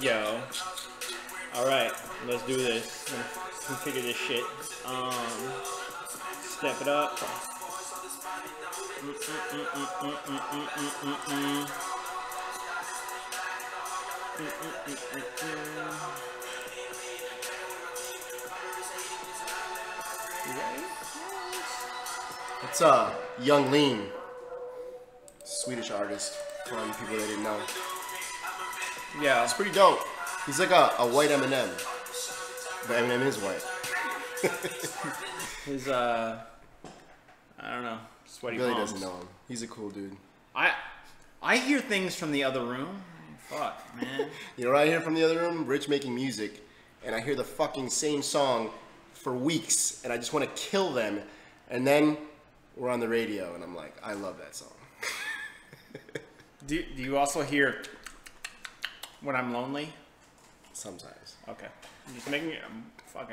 Yo. Alright, let's do this. Let's figure this shit. Step it up. It's Young Lean, Swedish artist. For all you people that didn't know. Yeah, it's pretty dope. He's like a white Eminem, but Eminem is white. His I don't know, sweaty Billy palms. doesn't know him. He's a cool dude. I hear things from the other room. Fuck, man. You know what I hear from the other room? Rich making music, and I hear the fucking same song for weeks, and I just want to kill them, and then we're on the radio, and I'm like, I love that song. Do you also hear when I'm lonely? Sometimes. Okay. I'm just making it. Fuck,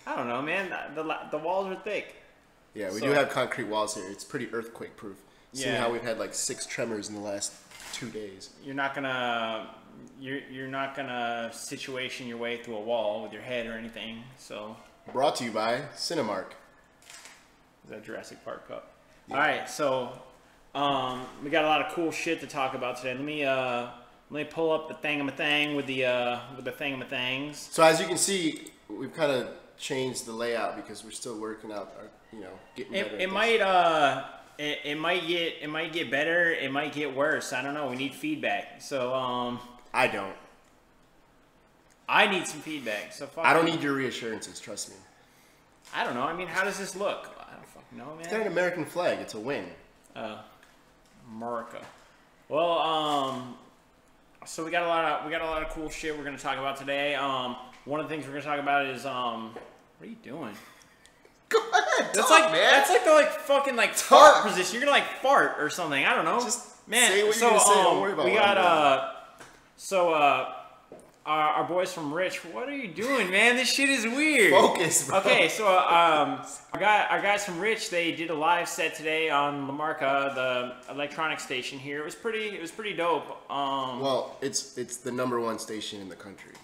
I don't know, man. The walls are thick. Yeah, we do have concrete walls here. It's pretty earthquake proof. Seeing Yeah. how we've had like 6 tremors in the last 2 days. You're not gonna situation your way through a wall with your head or anything. So. Brought to you by Cinemark. Is that Jurassic Park cup? Yeah. All right, so we got a lot of cool shit to talk about today. Let me pull up the thing with the thangs. So as you can see, we've kind of changed the layout because we're still working out our, getting better. It might get better. It might get worse. I don't know. We need feedback. So I don't. I need some feedback. So fuck I don't need your reassurances. Trust me. I don't know. I mean, how does this look? I don't fucking know, man. It's got an American flag. It's a win. America. Well, so we got a lot of cool shit we're gonna talk about today. One of the things we're gonna talk about is what are you doing? Go ahead, that's talk, like man. That's like the fucking fart position. You're gonna fart or something. I don't know. Just man. say what you're gonna say. Don't worry about we what got our boys from Rich. What are you doing, man? This shit is weird. Focus, bro. Okay, so our guys from Rich, they did a live set today on La Marca, the electronic station here. It was pretty dope. Well, it's the #1 station in the country.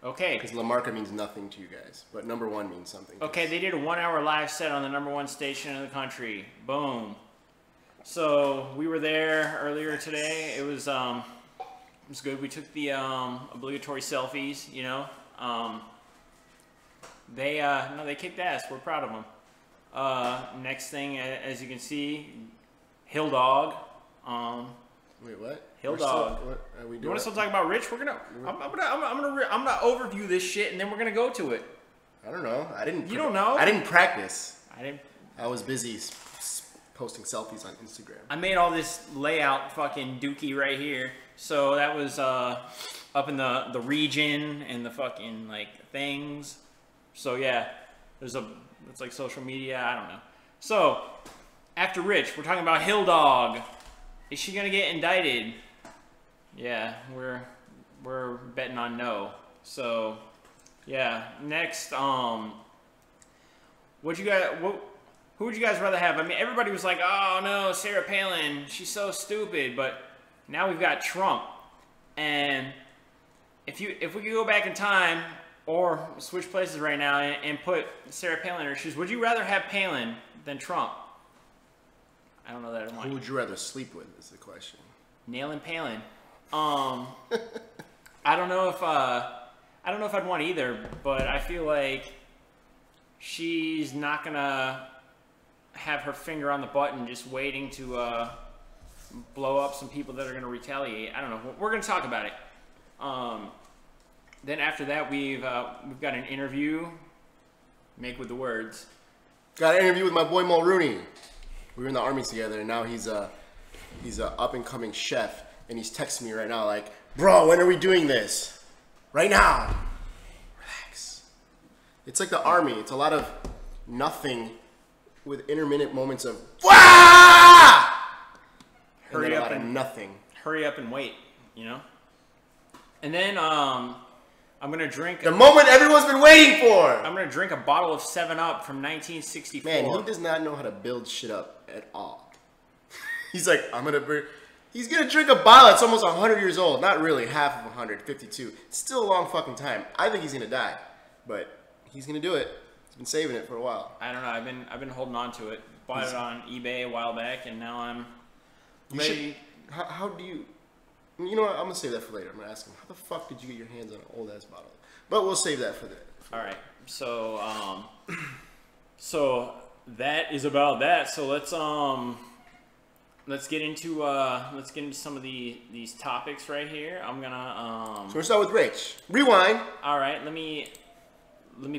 Okay. Because La Marca means nothing to you guys, but #1 means something. Okay, they did a 1-hour live set on the #1 station in the country. Boom. So we were there earlier today. It was good. We took the obligatory selfies. They kicked ass. We're proud of them. Next thing, as you can see, Hill Dog. Wait, what? Hill Dog. What are we doing? You want us to talk about Rich? I'm gonna overview this shit, and then we're gonna go to it. I don't know. You don't know? I didn't practice. I was busy posting selfies on Instagram. I made all this layout fucking dookie right here. So that was up in the region and the fucking things. So yeah, it's like social media. I don't know. So after Rich, we're talking about Hill Dog. Is she gonna get indicted? Yeah, we're betting on no. So yeah, next who would you guys rather have? I mean, everybody was like, oh no, Sarah Palin, she's so stupid, but now we've got Trump. And if we could go back in time or switch places right now and put Sarah Palin in her shoes, would you rather have Palin than Trump? I don't know that I want. Who would you rather sleep with is the question. Nailing Palin. I don't know if I'd want either, but I feel like she's not gonna have her finger on the button just waiting to blow up some people that are going to retaliate. I don't know. We're going to talk about it. Then after that, we've got an interview. Make with the words. Got an interview with my boy Mulrooney. We were in the army together, and now he's a up and coming chef, and he's texting me right now like, bro, when are we doing this? Right now. Relax. It's like the army. It's a lot of nothing with intermittent moments of Wah! Hurry up and nothing. Hurry up and wait, And then I'm gonna drink the moment everyone's been waiting for. I'm gonna drink a bottle of 7-Up from 1964. Man, he does not know how to build shit up at all. He's like, I'm gonna bring. He's gonna drink a bottle that's almost 100 years old. Not really, half of 100, 52. It's still a long fucking time. I think he's gonna die, but he's gonna do it. He's been saving it for a while. I don't know. I've been holding on to it. Bought it on eBay a while back, and now I'm ready. How do you? You know what? I'm gonna save that for later. I'm gonna ask him how the fuck did you get your hands on an old ass bottle? But we'll save that for that. All right. So so that is about that. So let's get into some of these topics right here. I'm gonna So we'll start with Rich. Rewind. All right. Let me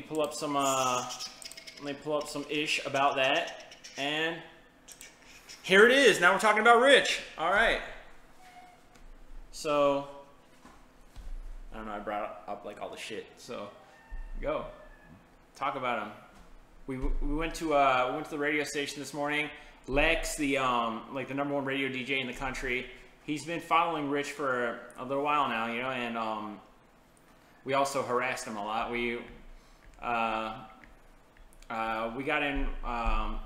pull up some ish about that, and here it is. Now we're talking about Rich. All right. So I don't know. I brought up like all the shit. So go talk about him. We went to the radio station this morning. Lex, the like the #1 radio DJ in the country, he's been following Rich for a little while now, you know, and we also harassed him a lot. We got in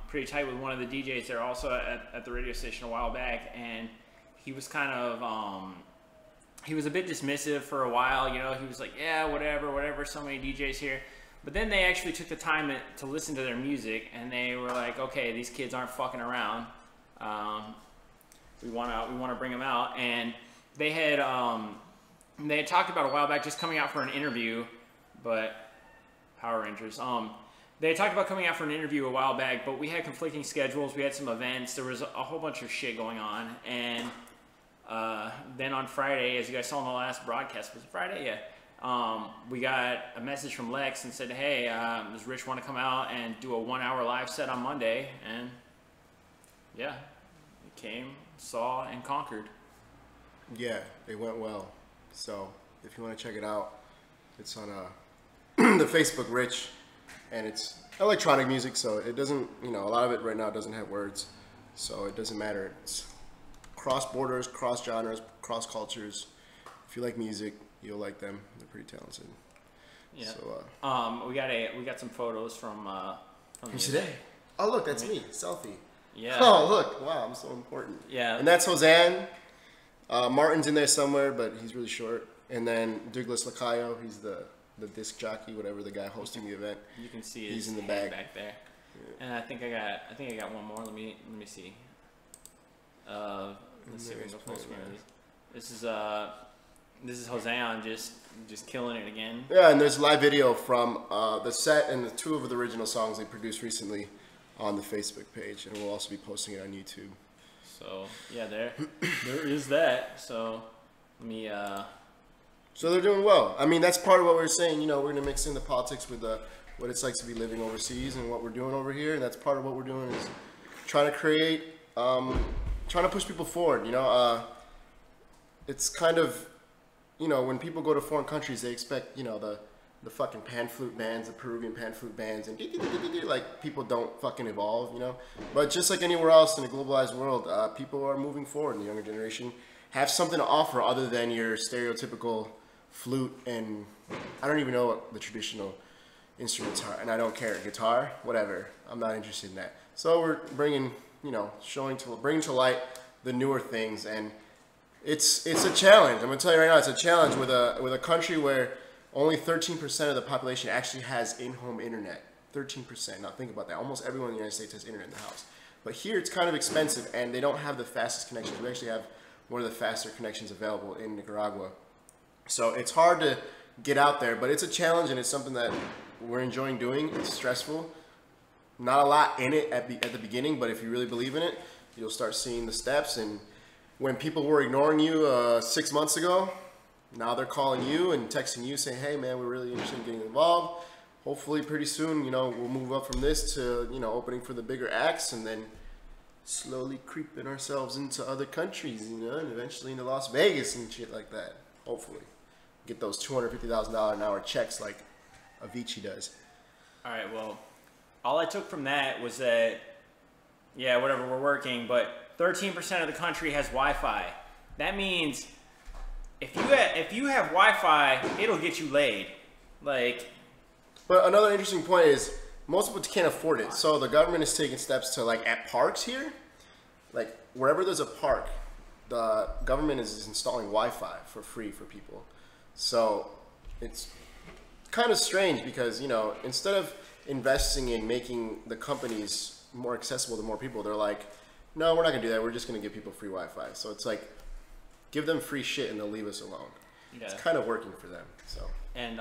pretty tight with one of the DJs there also at the radio station a while back, and he was kind of he was a bit dismissive for a while, you know. He was like, yeah, whatever, so many DJs here. But then they actually took the time to listen to their music, and they were like, okay, these kids aren't fucking around. We want to bring them out. And they had talked about a while back just coming out for an interview, but Power Rangers. They had talked about coming out for an interview a while back, but we had conflicting schedules. We had some events. There was a whole bunch of shit going on, and then on Friday, as you guys saw in the last broadcast, was it Friday? Yeah. We got a message from Lex and said, hey, does Rich want to come out and do a 1-hour live set on Monday? And yeah, he came, saw, and conquered. Yeah, it went well. So if you want to check it out, it's on the Facebook Rich, and it's electronic music, so it doesn't, you know, a lot of it right now doesn't have words, so it doesn't matter. It's cross borders, cross genres, cross cultures. If you like music, you'll like them. They're pretty talented. Yeah. So, we got some photos from today. Oh look, that's me. Selfie. Yeah. Oh look, wow, I'm so important. Yeah. And that's Hosean. Martin's in there somewhere, but he's really short. And then Douglas Lacayo, he's the disc jockey, whatever, the guy hosting the event. You can see he's his in the hand bag back there. Yeah. And I think I got one more. Let me see. Let's see if we can post one of these. This is Hosean just killing it again. Yeah, and there's live video from the set and the 2 of the original songs they produced recently on the Facebook page, and we'll also be posting it on YouTube. So yeah, there is that. So let me. So they're doing well. I mean, that's part of what we're saying. You know, we're gonna mix in the politics with what it's like to be living overseas and what we're doing over here, and that's part of what we're doing is trying to create, trying to push people forward. You know, it's kind of, you know, when people go to foreign countries, they expect, you know, the fucking pan flute bands, the Peruvian pan flute bands, and like people don't fucking evolve, you know. But just like anywhere else in a globalized world, people are moving forward, and the younger generation have something to offer other than your stereotypical flute, and I don't even know what the traditional instruments are, and I don't care, guitar, whatever. I'm not interested in that. So we're bringing, you know, bringing to light the newer things, and it's a challenge. I'm gonna tell you right now, it's a challenge with a country where only 13% of the population actually has in-home internet. 13%. Now think about that. Almost everyone in the United States has internet in the house. But here it's kind of expensive, and they don't have the fastest connections. We actually have one of the faster connections available in Nicaragua. So it's hard to get out there, but it's a challenge, and it's something that we're enjoying doing. It's stressful. Not a lot in it at the beginning, but if you really believe in it, you'll start seeing the steps. And when people were ignoring you 6 months ago, now they're calling you and texting you saying, hey man, we're really interested in getting involved. Hopefully pretty soon, you know, we'll move up from this to, you know, opening for the bigger acts, and then slowly creeping ourselves into other countries, you know, and eventually into Las Vegas and shit like that. Hopefully. Get those $250,000 an hour checks like Avicii does. All right, well, all I took from that was that, yeah, whatever, we're working, but 13% of the country has Wi-Fi. That means if you have Wi-Fi, it'll get you laid. Like. But another interesting point is most people can't afford it. So the government is taking steps to, like, at parks here, like wherever there's a park, the government is installing Wi-Fi for free for people. So it's kind of strange because, you know, instead of investing in making the companies more accessible to more people, they're like, no, we're not gonna do that. We're just gonna give people free Wi-Fi. So it's like, give them free shit and they'll leave us alone. Yeah. It's kind of working for them. So and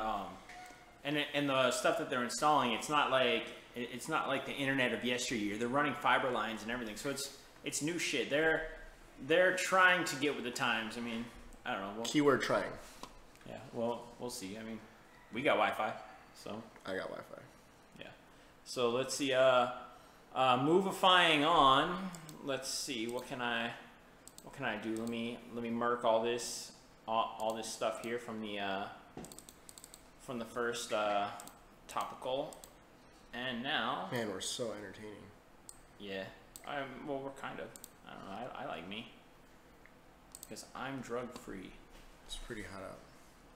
the stuff that they're installing, it's not like the internet of yesteryear. They're running fiber lines and everything. So it's new shit. They're trying to get with the times. I mean, I don't know. Keyword trying. Yeah. Well, we'll see. I mean, we got Wi-Fi, so I got Wi-Fi. Yeah. So let's see. Movifying on. Let's see. What can I do? Let me mark all this stuff here from the first topical, and now. Man, we're so entertaining. Yeah. Well, we're kind of. I don't know. I like me because I'm drug free. It's pretty hot out.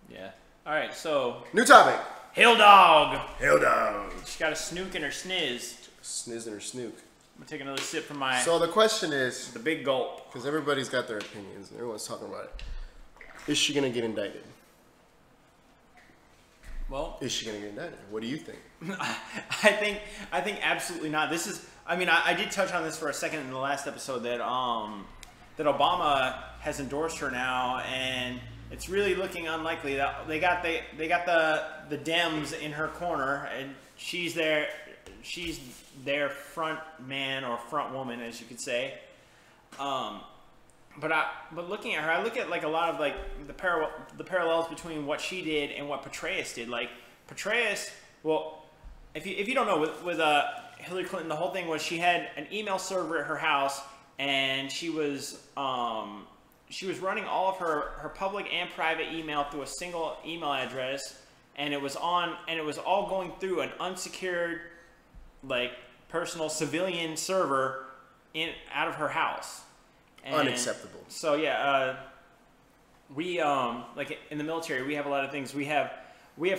Yeah. All right. So. New topic. Hill dog. Hill dog. She's got a snook in her sniz. Sniz in her snook. I'm gonna take another sip from my. So the question is. The big gulp. Because everybody's got their opinions and everyone's talking about it. Is she gonna get indicted? Well, is she gonna get indicted? What do you think? I think absolutely not. This is. I mean, I did touch on this for a second in the last episode that Obama has endorsed her now, and it's really looking unlikely that they got the Dems in her corner, and she's their front man or front woman, as you could say. But looking at her, I look at like a lot of like the parallels between what she did and what Petraeus did. Like Petraeus, well, if you don't know, with Hillary Clinton, the whole thing was she had an email server at her house, and she was running all of her public and private email through a single email address, and it was all going through an unsecured, like personal civilian server out of her house. And unacceptable. So yeah, we like in the military, we have a lot of things. We have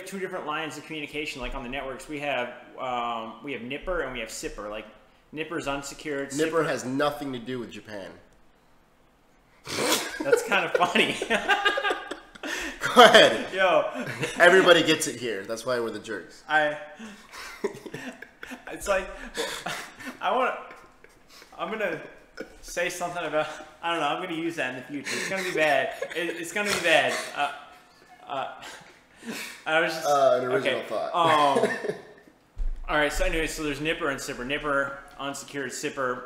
two different lines of communication. Like on the networks, we have Nipper and we have Sipper. Like Nipper's unsecured. Nipper has nothing to do with Japan. That's kind of funny. Go ahead. Yo. Everybody gets it here. That's why we're the jerks. It's like, I'm gonna say something about, I don't know, I'm gonna use that in the future. It's gonna be bad. It's gonna be bad. I was just, an original thought. All right, so anyway, so there's Nipper and Sipper. Nipper, unsecured, Sipper,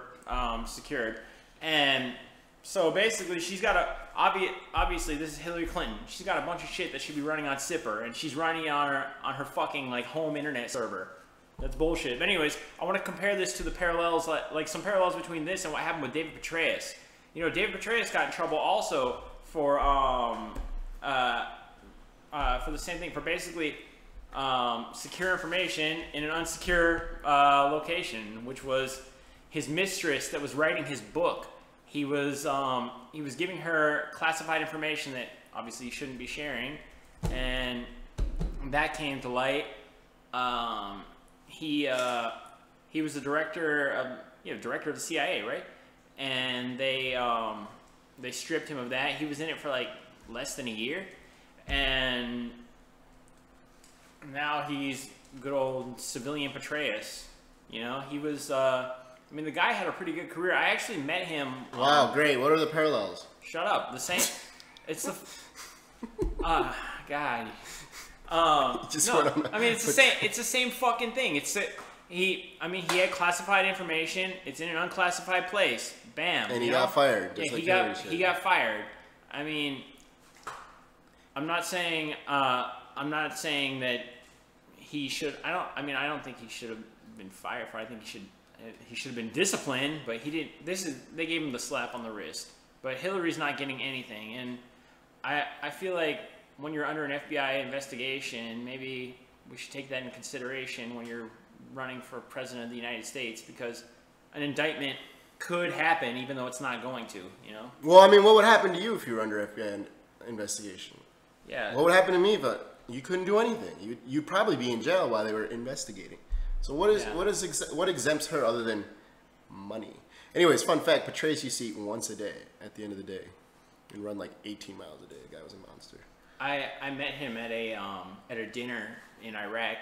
secured. And so basically she's got obviously this is Hillary Clinton. She's got a bunch of shit that should be running on Sipper, and she's running on her fucking like home internet server. That's bullshit. But anyways, I want to compare this to the parallels, like some parallels between this and what happened with David Petraeus. You know, David Petraeus got in trouble also for the same thing, for basically secure information in an unsecure location, which was his mistress that was writing his book. He was giving her classified information that obviously you shouldn't be sharing, and that came to light. He was the director of the CIA, right? And they stripped him of that. He was in it for like less than a year, and now he's good old civilian Petraeus. You know, he was. I mean, the guy had a pretty good career. I actually met him. Wow, great. What are the parallels? Shut up. The same. It's the. God. It's the same. It's the same fucking thing. He had classified information. It's in an unclassified place. Bam. And he got fired. Yeah, he got fired. I mean, I'm not saying that he should. I don't think he should have been fired for. I think he should have been disciplined. But he didn't. They gave him the slap on the wrist. But Hillary's not getting anything, and I feel like when you're under an FBI investigation, maybe we should take that in consideration when you're running for president of the United States, because an indictment could happen even though it's not going to, you know? Well, I mean, what would happen to you if you were under FBI investigation? Yeah. What would happen to me if you couldn't do anything? You'd probably be in jail while they were investigating. So what exempts her other than money? Anyways, fun fact: Patrese used to eat once a day at the end of the day, and run like 18 miles a day. The guy was a monster. I met him at a dinner in Iraq,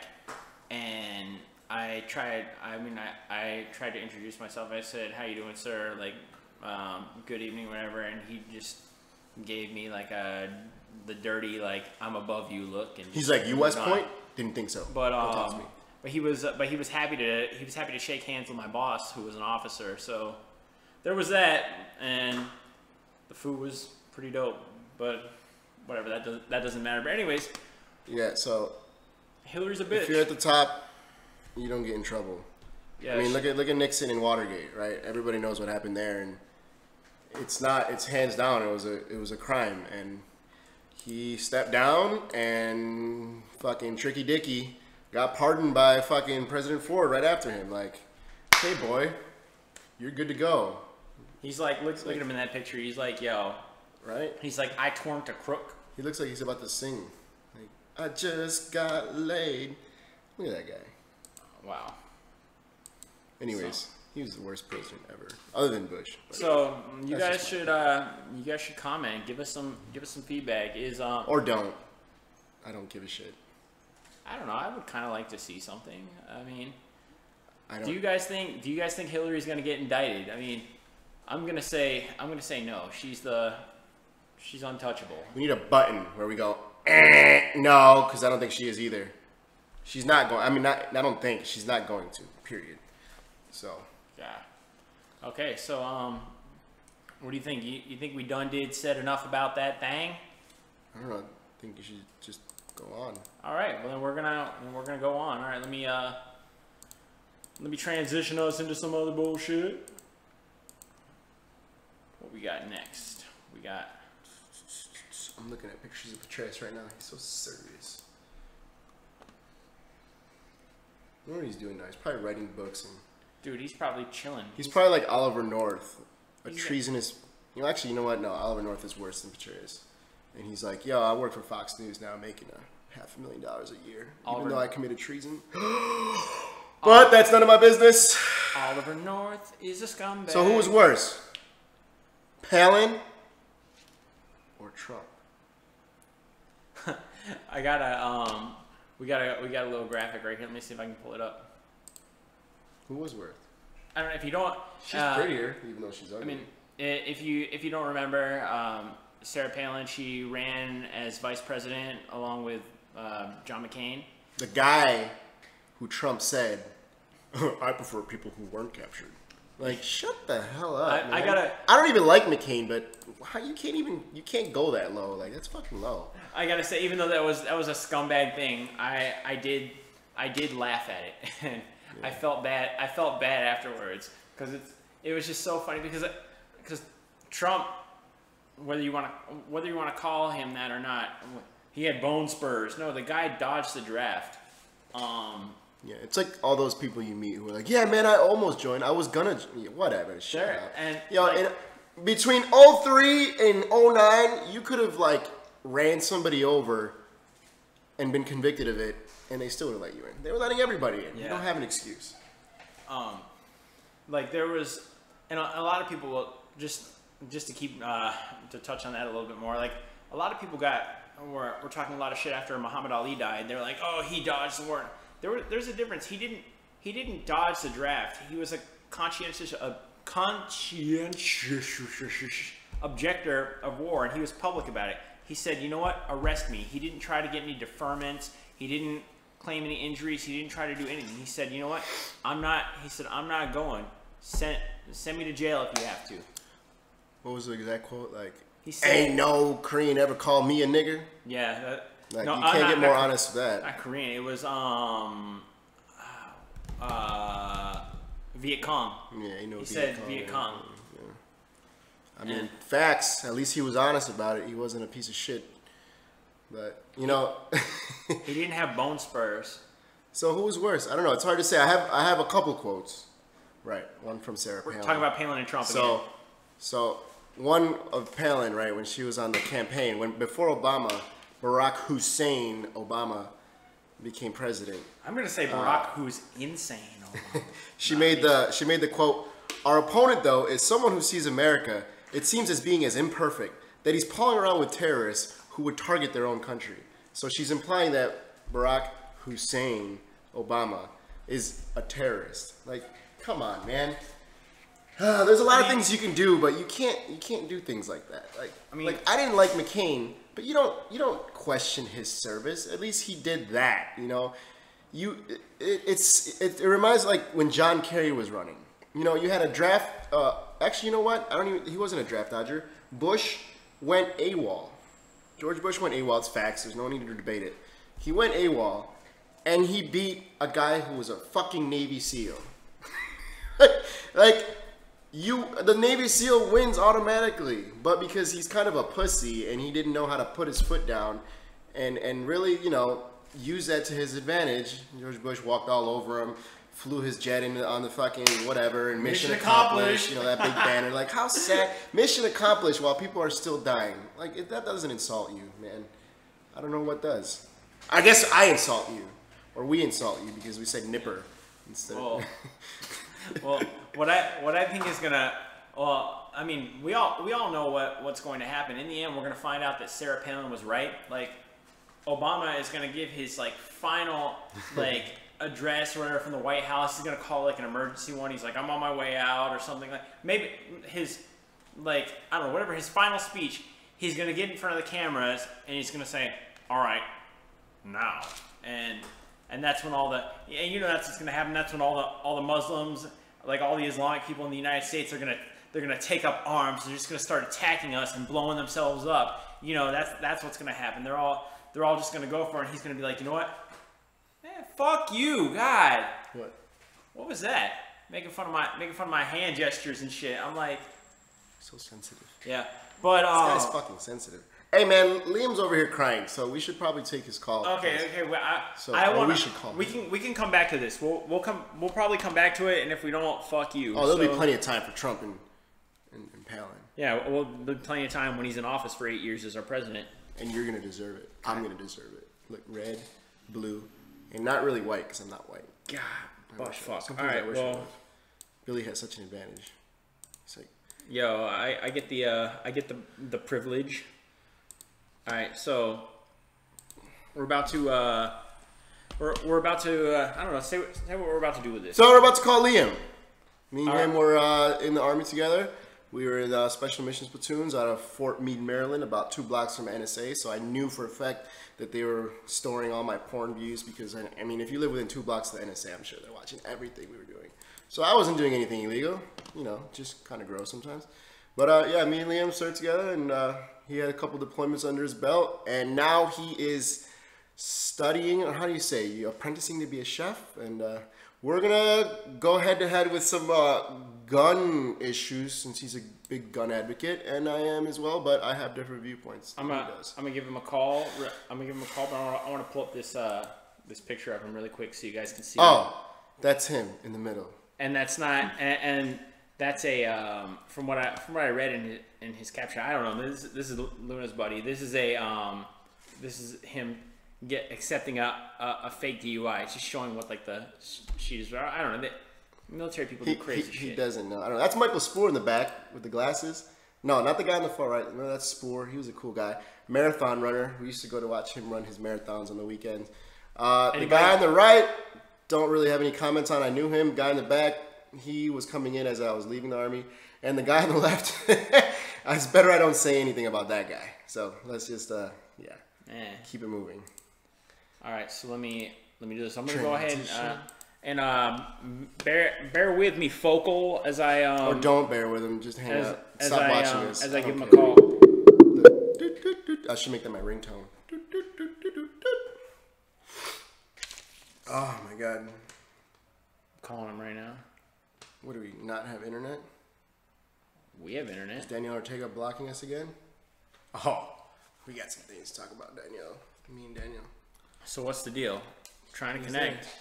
and I tried to introduce myself. I said, "How you doing, sir?" Like, good evening, whatever. And he just gave me like the dirty, like, I'm above you look. And he's like, "You West Point?" Didn't think so. But he was happy to shake hands with my boss, who was an officer. So there was that, and the food was pretty dope. But whatever, that doesn't matter. But anyways, yeah. So Hillary's a bitch. If you're at the top, you don't get in trouble. Yeah, I mean, look at Nixon and Watergate, right? Everybody knows what happened there, and it's hands down. It was a crime, and he stepped down, and fucking Tricky Dicky got pardoned by fucking President Ford right after him. Like, hey boy, you're good to go. He's like, look at him in that picture. He's like, yo, right? He's like, I twerked a crook. He looks like he's about to sing. Like, I just got laid. Look at that guy. Wow. Anyways, he was the worst president ever, other than Bush. So you guys should comment. Give us some feedback. Or don't. I don't give a shit. I don't know. I would kind of like to see something. I mean, do you guys think Hillary's gonna get indicted? I mean, I'm gonna say no. She's untouchable. We need a button where we go, no, because I don't think she is either. She's not going. I mean, I don't think she's not going to. Period. So. Yeah. Okay. So what do you think? You think we said enough about that thing? I don't know. I think you should just go on. All right. Well, then we're gonna go on. All right. Let me transition us into some other bullshit. What we got next? We got. I'm looking at pictures of Patrese right now. He's so serious. I don't know what he's doing now. He's probably writing books and. Dude, he's probably chilling. He's probably like Oliver North, a treasonous. Actually, you know what? No, Oliver North is worse than Patrese. And he's like, yo, I work for Fox News now, making $500,000 a year, even though I committed treason. But that's none of my business. Oliver North is a scumbag. So who was worse, Palin or Trump? I got we got a little graphic right here. Let me see if I can pull it up. Who was worse? I don't know if you don't. She's prettier, even though she's ugly. I mean, if you don't remember, Sarah Palin, she ran as vice president along with John McCain. The guy who Trump said, I prefer people who weren't captured. Like, shut the hell up, man. I don't even like McCain, but you can't go that low. Like, that's fucking low. I gotta say, even though that was a scumbag thing, I did laugh at it, and yeah. I felt bad afterwards because it was just so funny because Trump, whether you want to call him that or not, he had bone spurs. No, the guy dodged the draft. Yeah, it's like all those people you meet who are like, yeah, man, I almost joined. I was gonna, whatever. Shut up. And between 03 and 09, you could have like ran somebody over and been convicted of it, and they still would have let you in. They were letting everybody in. Yeah. You don't have an excuse. Like there was, and a lot of people will just to keep to touch on that a little bit more. Like a lot of people were talking a lot of shit after Muhammad Ali died. They were like, oh, he dodged the war. There's a difference. He didn't dodge the draft. He was a conscientious objector of war, and he was public about it. He said, you know what, arrest me. He didn't try to get any deferments. He didn't claim any injuries. He didn't try to do anything. He said, you know what, I'm not going. Send me to jail if you have to. What was the exact quote? Like, he said, ain't no Korean ever called me a nigger. Yeah. Like, no, you can't get more honest with that. Not Korean. It was Viet Cong. Yeah, you know. He said Viet Cong. Yeah. I mean, facts. At least he was honest about it. He wasn't a piece of shit. But you know, he didn't have bone spurs. So who was worse? I don't know. It's hard to say. I have a couple quotes. Right. One from Sarah Palin. We're talking about Palin and Trump again. So one of Palin, right, when she was on the campaign, before Obama, Barack Hussein Obama became president. I'm gonna say Barack who's insane. she made the quote, Our opponent, though, is someone who sees America, it seems, as being as imperfect, that he's palling around with terrorists who would target their own country. So she's implying that Barack Hussein Obama is a terrorist. Like, come on, man. There's a lot of things you can do, but you can't do things like that. Like, I didn't like McCain, but you don't question his service. At least he did that, you know. It reminds like when John Kerry was running. You know, you had a draft. Actually, you know what? He wasn't a draft dodger. Bush went AWOL. George Bush went AWOL. It's facts. There's no need to debate it. He went AWOL, and he beat a guy who was a fucking Navy SEAL. The Navy SEAL wins automatically, but because he's kind of a pussy and he didn't know how to put his foot down, and really, you know, use that to his advantage. George Bush walked all over him. Flew his jet on the fucking whatever, and mission accomplished. You know, that big banner. Like, how sad. Mission accomplished while people are still dying. Like, if that doesn't insult you, man, I don't know what does. I guess I insult you. Or we insult you because we said nipper instead. Well, what I think is gonna. Well, I mean, we all know what's going to happen. In the end, we're gonna find out that Sarah Palin was right. Like, Obama is gonna give his like final like address or whatever from the White House. He's gonna call like an emergency one. He's like, I'm on my way out or something like. Maybe his like, I don't know, whatever his final speech. He's gonna get in front of the cameras and he's gonna say, all right, now, and that's when all the, and you know that's what's gonna happen. That's when all the Muslims, like all the Islamic people in the United States, they're gonna take up arms. They're just gonna start attacking us and blowing themselves up. You know, that's what's gonna happen. They're all just gonna go for it. And he's gonna be like, you know what? Fuck you, God. What was that? Making fun of my hand gestures and shit. I'm like, so sensitive. Yeah, but this guy's fucking sensitive. Hey man, Liam's over here crying, so we should probably take his call. Okay. Well, we should call him. We can come back to this. We'll probably come back to it, and if we don't, fuck you. Oh, there'll be plenty of time for Trump and Palin. Yeah, well, there'll be plenty of time when he's in office for 8 years as our president. And you're gonna deserve it. I'm gonna deserve it. Look, red, blue. And not really white, because I'm not white. God, but fuck. All right, well, Billy has such an advantage. It's like, yo, I get the privilege. All right, so we're about to I don't know, say what we're about to do with this. So we're about to call Liam. Me and him were in the Army together. We were in special missions platoons out of Fort Meade, Maryland, about 2 blocks from NSA. So I knew for a fact that they were storing all my porn views because, I mean, if you live within 2 blocks of the NSA, I'm sure they're watching everything we were doing. So I wasn't doing anything illegal, you know, just kind of gross sometimes. But yeah, me and Liam started together, and he had a couple deployments under his belt, and now he is studying, or how do you say, apprenticing to be a chef, and we're gonna go head to head with some gun issues since he's a big gun advocate, and I am as well. But I have different viewpoints. I'm gonna give him a call. But I want to pull up this this picture of him really quick so you guys can see. Oh, that's him in the middle. And that's not, and that's a from what I read in his caption. I don't know. This is Luna's buddy. This is him accepting a fake DUI. It's just showing what like the sheet is. I don't know. Military people do crazy shit. He doesn't know. I don't know. That's Michael Spoor in the back with the glasses. No, not the guy on the far right. No, that's Spoor. He was a cool guy. Marathon runner. We used to go to watch him run his marathons on the weekends. The guy on the right, don't really have any comments on. I knew him. Guy in the back, he was coming in as I was leaving the Army. And the guy on the left, it's better I don't say anything about that guy. So let's just, keep it moving. All right, so let me do this. I'm gonna go ahead and bear with me, Focal, as I or don't bear with him. Just hang up. Stop watching this. As I give him a call. I should make that my ringtone. Oh my god. I'm calling him right now. What do we not have internet? We have internet. Is Danielle Ortega blocking us again? Oh, we got some things to talk about, Danielle. Me and Danielle. So what's the deal? Trying to connect. There.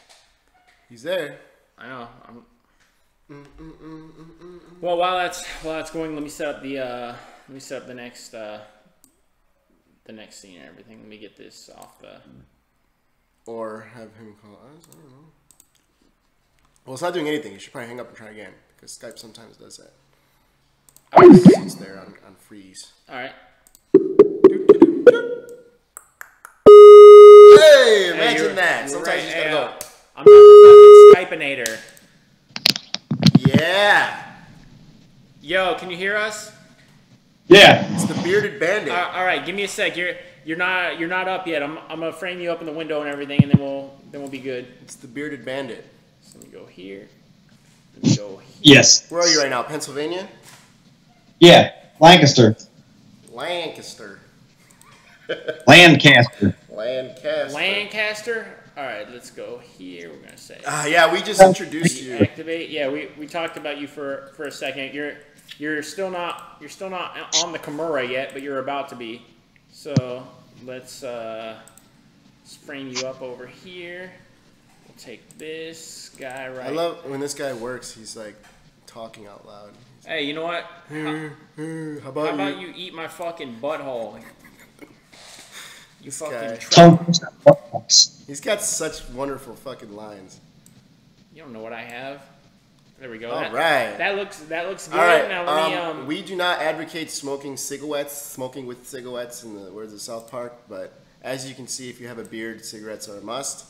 He's there. I know. Well, while that's going, let me set up the next scene and everything. Let me get this off the. Or have him call us. I don't know. Well, it's not doing anything. You should probably hang up and try again Because Skype sometimes does that. It sits there on freeze. All right. Hey, imagine that. Sometimes right. you just gotta go. I'm not the fucking Skypeinator. Yeah. Yo, can you hear us? Yeah. It's the bearded bandit. All right, give me a sec. You're not up yet. I'm gonna frame you up in the window and everything, and then we'll be good. It's the bearded bandit. So let me go here. Let me go here. Yes. Where are you right now? Pennsylvania? Yeah. Lancaster. Lancaster. Lancaster. Lancaster. All right, let's go here. We're gonna say. Yeah, we just introduced you. Activate. Yeah, we talked about you for a second. You're still not on the Kimura yet, but you're about to be. So let's frame you up over here. We'll take this guy right. I love when this guy works. He's like talking out loud. Hey, you know what? How How about about you? you eat my fucking butthole? You This fucking guy. He's got such wonderful fucking lines. You don't know what I have. There we go. All right. That looks good. All right. Now let me we do not advocate smoking with cigarettes in the words of South Park, but as you can see, if you have a beard, cigarettes are a must.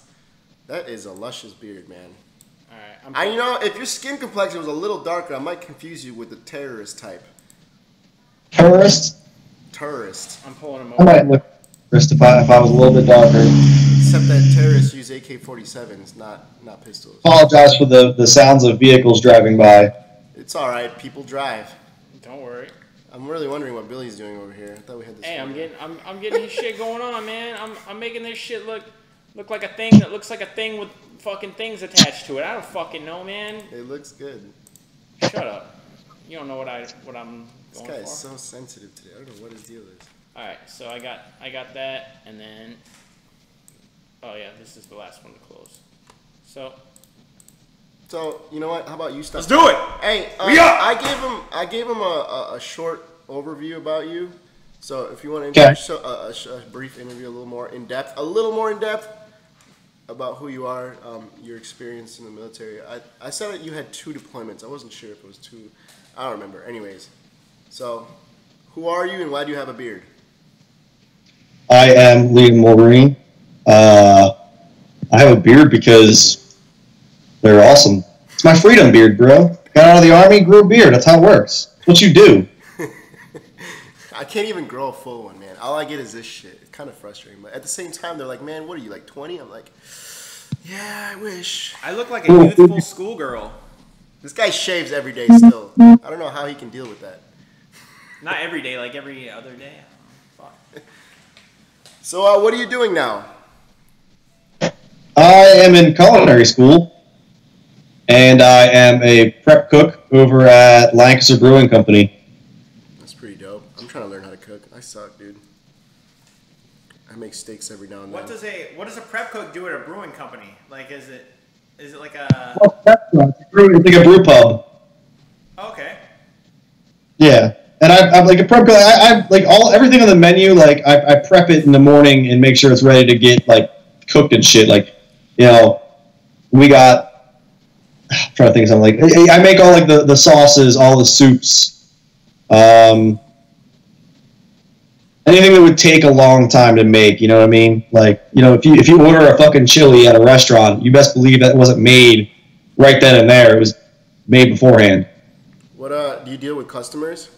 That is a luscious beard, man. All right. You know, if your skin complexion was a little darker, I might confuse you with the terrorist type. Tourist? Tourist. I'm pulling him I over. might look tourist if I was a little bit darker. Except that terrorists use AK-47s, not pistols. Apologize for the sounds of vehicles driving by. It's all right. People drive. Don't worry. I'm really wondering what Billy's doing over here. I thought we had this. Hey, I'm getting this shit going on, man. I'm making this shit look like a thing that looks like a thing with fucking things attached to it. I don't fucking know, man. It looks good. Shut up. You don't know what I'm going This guy is for. so sensitive today. I don't know what his deal is. All right, so I got that, and then oh yeah, this is the last one to close. So you know what? How about you start? let's do it. Hey, We up! I gave him a short overview about you. So if you want to a brief interview, a little more in depth about who you are, your experience in the military. I said that you had 2 deployments. I wasn't sure if it was 2. I don't remember. Anyways, so who are you and why do you have a beard? I am Liam Mulroney. I have a beard because they're awesome. It's my freedom beard, bro. Got out of the army, grew a beard. That's how it works. What you do. I can't even grow a full one, man. All I get is this shit. It's kind of frustrating. But at the same time, they're like, man, what are you, like 20? I'm like, yeah, I wish. I look like a youthful schoolgirl. This guy shaves every day still. I don't know how he can deal with that. Not every day, like every other day. Fuck. So what are you doing now? I am in culinary school, and I am a prep cook over at Lancaster Brewing Company. That's pretty dope. I'm trying to learn how to cook. I suck, dude. I make steaks every now and then. What does a prep cook do at a brewing company? Like, is it like a? It's like a brew pub. Okay. Yeah, and I'm like a prep cook. I like everything on the menu. Like I prep it in the morning and make sure it's ready to get like cooked and shit. Like, you know, we got. I'm trying to think of something. Like I make all like the sauces, all the soups. Anything that would take a long time to make, you know what I mean? Like, you know, if you order a fucking chili at a restaurant, you best believe that it wasn't made right then and there. It was made beforehand. What do you deal with customers?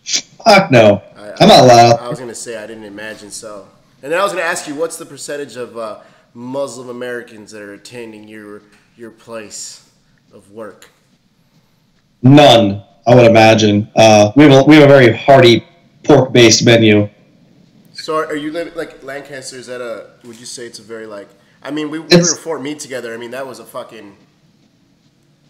Fuck no. I'm not allowed. I was gonna say I didn't imagine so. And then I was gonna ask you, what's the percentage of Muslim Americans that are attending your place of work? None, I would imagine. We have a very hearty pork-based menu. So are you living like Lancaster? Is that would you say it's a very like? I mean, we were in Fort Meade together. I mean, that was a fucking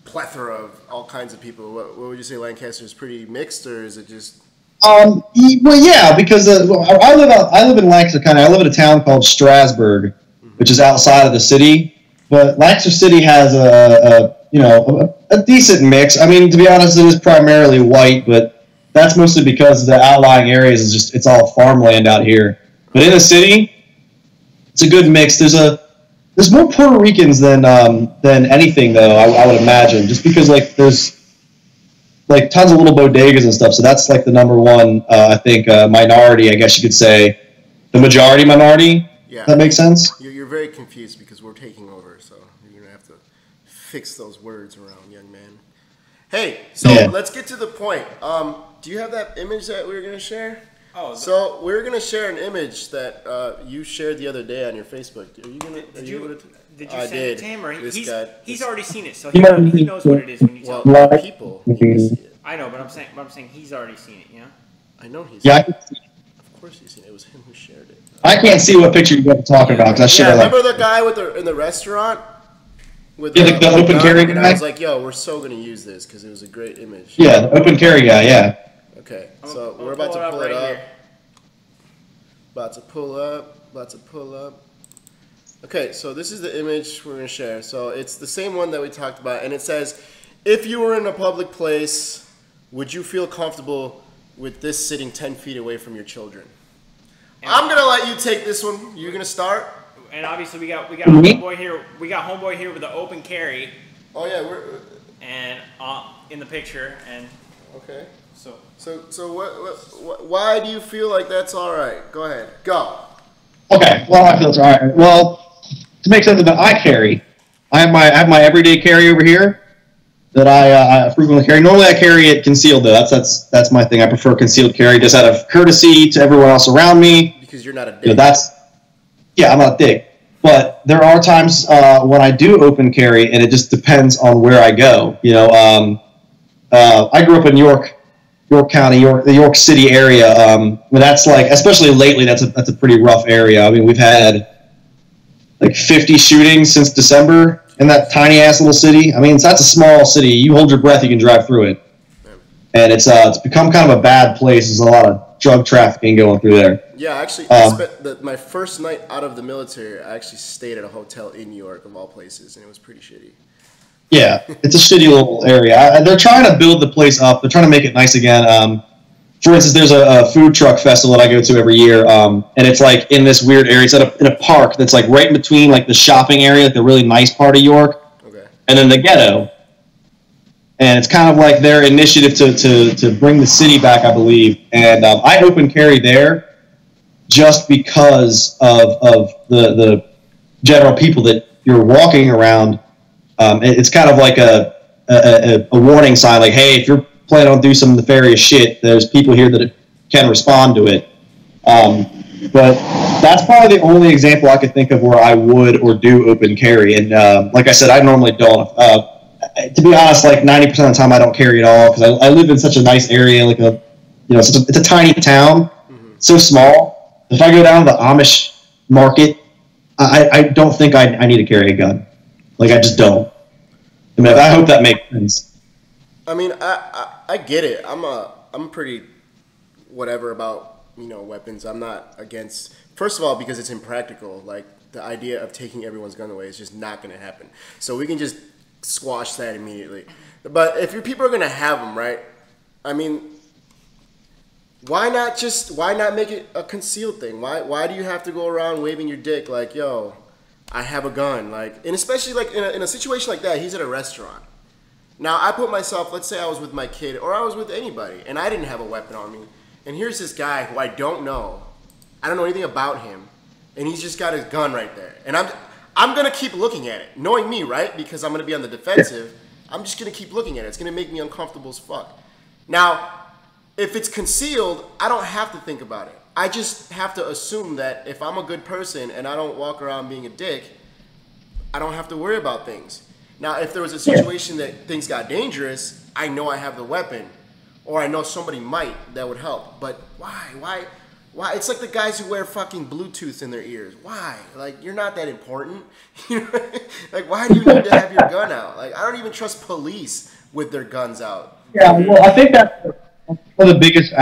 plethora of all kinds of people. What would you say? Lancaster is pretty mixed, or is it just? Well, yeah, because I live in Lancaster County. I live in a town called Strasburg, which is outside of the city. But Lancaster City has a decent mix. I mean, to be honest, it is primarily white, but that's mostly because the outlying areas is it's all farmland out here. But in the city, it's a good mix. There's there's more Puerto Ricans than anything though. I would imagine, just because like there's like tons of little bodegas and stuff. So that's like the number one, I think, minority. I guess you could say, the majority minority. Yeah, that makes sense. You're very confused because we're taking over, so you're gonna have to fix those words around, young man. Hey, so let's get to the point. Do you have that image that we were gonna share? Oh, so we're gonna share an image that you shared the other day on your Facebook. Are you gonna? Did you send it to him, or he's already seen it, so he knows what it is when you tell him. People need to see it. I know, but I'm saying he's already seen it. Yeah. I know he's. Yeah. Of course he's seen it. It was him who shared it. I can't see what picture you're talking about because I shared. Remember the guy in the restaurant? With the open carry guy? And I was like, yo, we're so going to use this because it was a great image. Yeah, the open carry guy, yeah. Okay, so we're about to pull it up. About to pull up. Okay, so this is the image we're going to share. So it's the same one that we talked about, and it says, if you were in a public place, would you feel comfortable with this sitting 10 feet away from your children? And I'm going to let you take this one. You're going to start? And obviously we got homeboy here. We got homeboy here with the open carry. Oh yeah, and in the picture and okay. So what? Why do you feel like that's all right? Go ahead. Go. Okay. Well, I feel it's all right. Well, to make sense of it, I carry. I have my everyday carry over here that I frequently carry. Normally I carry it concealed though. That's my thing. I prefer concealed carry just out of courtesy to everyone else around me. Because you're not a dick. Yeah, I'm not a dick. But there are times when I do open carry, and it just depends on where I go. You know, I grew up in York County, the York City area. But that's like, especially lately, that's a pretty rough area. I mean, we've had like 50 shootings since December in that tiny ass little city. I mean, that's a small city. You hold your breath, you can drive through it, and it's become kind of a bad place. There's a lot of drug trafficking going through there. Yeah, actually, I spent my first night out of the military, I actually stayed at a hotel in New York, of all places, and it was pretty shitty. Yeah, it's a shitty little area. They're trying to build the place up. They're trying to make it nice again. For instance, there's a food truck festival that I go to every year, and it's like in this weird area. It's in a park that's like right in between like the shopping area, like the really nice part of York, and then the ghetto. And it's kind of like their initiative to bring the city back, I believe. And I open carry there just because of the general people that you're walking around. It's kind of like a warning sign, like, hey, if you're planning on doing some nefarious shit, there's people here that can respond to it. But that's probably the only example I could think of where I would or do open carry. And like I said, I normally don't. To be honest, like 90% of the time, I don't carry at all because I live in such a nice area, like it's a tiny town, so small. If I go down to the Amish market, I don't think I need to carry a gun. Like I just don't. I mean, I hope that makes sense. I mean, I get it. I'm pretty whatever about weapons. I'm not against. First of all, because it's impractical. Like the idea of taking everyone's gun away is just not going to happen. So we can just squash that immediately. But if your people are gonna have them, right? I mean, why not make it a concealed thing? Why do you have to go around waving your dick like, yo, I have a gun? Like, and especially like in a situation like that, he's at a restaurant. Now I put myself, let's say I was with my kid or I was with anybody and I didn't have a weapon on me, and here's this guy who I don't know anything about him, and he's just got his gun right there, and I'm going to keep looking at it, knowing me, right? Because I'm going to be on the defensive. I'm just going to keep looking at it. It's going to make me uncomfortable as fuck. Now, if it's concealed, I don't have to think about it. I just have to assume that if I'm a good person and I don't walk around being a dick, I don't have to worry about things. Now, if there was a situation that things got dangerous, I know I have the weapon. Or I know somebody might that would help. But why? Why? It's like the guys who wear fucking Bluetooth in their ears. Why? Like, you're not that important. Like, why do you need to have your gun out? Like, I don't even trust police with their guns out. Yeah, well, I think that's one of the biggest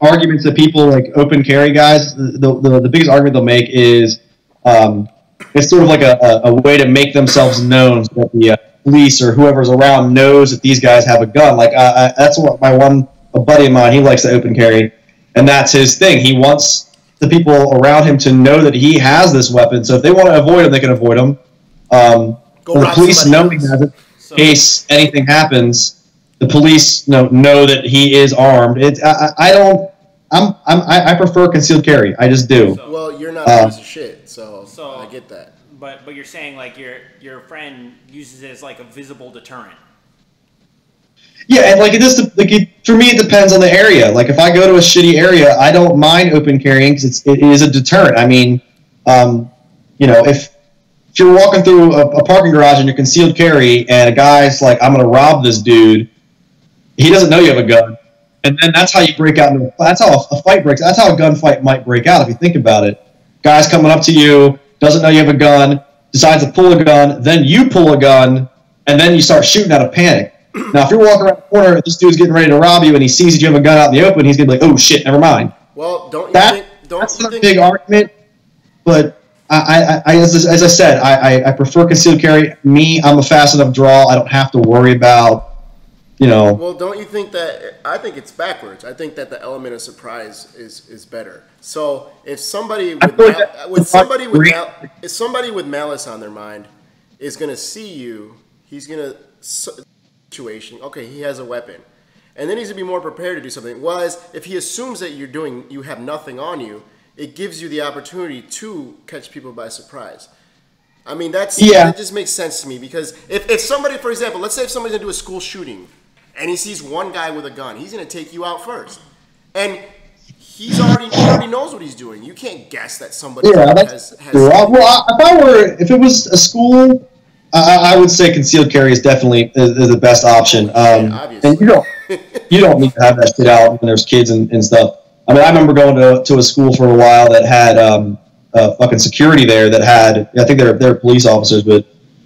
arguments that people like open carry guys. The biggest argument they'll make is it's sort of like a way to make themselves known so that the police or whoever's around knows that these guys have a gun. Like, that's what a buddy of mine, he likes to open carry. And that's his thing. He wants the people around him to know that he has this weapon. So if they want to avoid him, they can avoid him. The police know he has it. In case anything happens, the police know that he is armed. I prefer concealed carry. I just do. Well, you're not a piece of shit, so I get that. But you're saying like your friend uses it as like a visible deterrent. Yeah, and like for me, it depends on the area. Like if I go to a shitty area, I don't mind open carrying because it is a deterrent. I mean, if you're walking through a parking garage and you're concealed carry, and a guy's like, "I'm gonna rob this dude," he doesn't know you have a gun, and then that's how you break out. That's how a fight breaks. That's how a gunfight might break out if you think about it. Guy's coming up to you, doesn't know you have a gun, decides to pull a gun, then you pull a gun, and then you start shooting out of panic. Now, if you're walking around the corner, this dude's getting ready to rob you, and he sees that you have a gun out in the open, he's gonna be like, "Oh shit, never mind." Well, that's not a big argument, but as I said, I prefer concealed carry. I'm a fast enough draw. I don't have to worry about, Well, don't you think that? I think it's backwards. I think that the element of surprise is better. So if somebody if somebody with malice on their mind is gonna see you, he's gonna situation. Okay, he has a weapon, and then he's gonna be more prepared to do something. Whereas if he assumes that you have nothing on you, it gives you the opportunity to catch people by surprise. I mean, that just makes sense to me, because if somebody, for example, let's say if somebody's gonna do a school shooting and he sees one guy with a gun, he's gonna take you out first, and he already knows what he's doing. You can't guess that somebody has. Well, if it was a school, I would say concealed carry is definitely the best option. Obviously. And you don't need to have that shit out when there's kids and stuff. I mean, I remember going to a school for a while that had fucking security there that had, I think they're police officers, but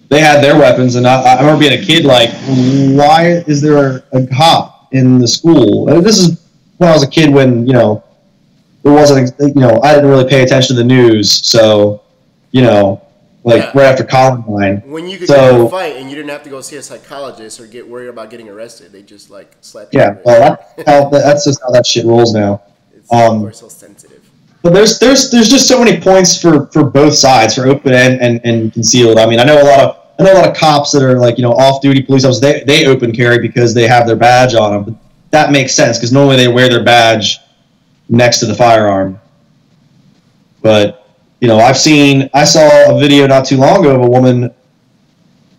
they had their weapons, and I remember being a kid like, why is there a cop in the school? And this is when I was a kid, when there wasn't, I didn't really pay attention to the news, so right after Columbine. When you could get in a fight and you didn't have to go see a psychologist or get worried about getting arrested, they just like slap you. Yeah, well, that's just how that shit rolls now. We're so sensitive. But there's just so many points for both sides, for open and concealed. I mean, I know a lot of cops that are like off-duty police officers. They open carry because they have their badge on them. But that makes sense because normally they wear their badge next to the firearm. But I saw a video not too long ago of a woman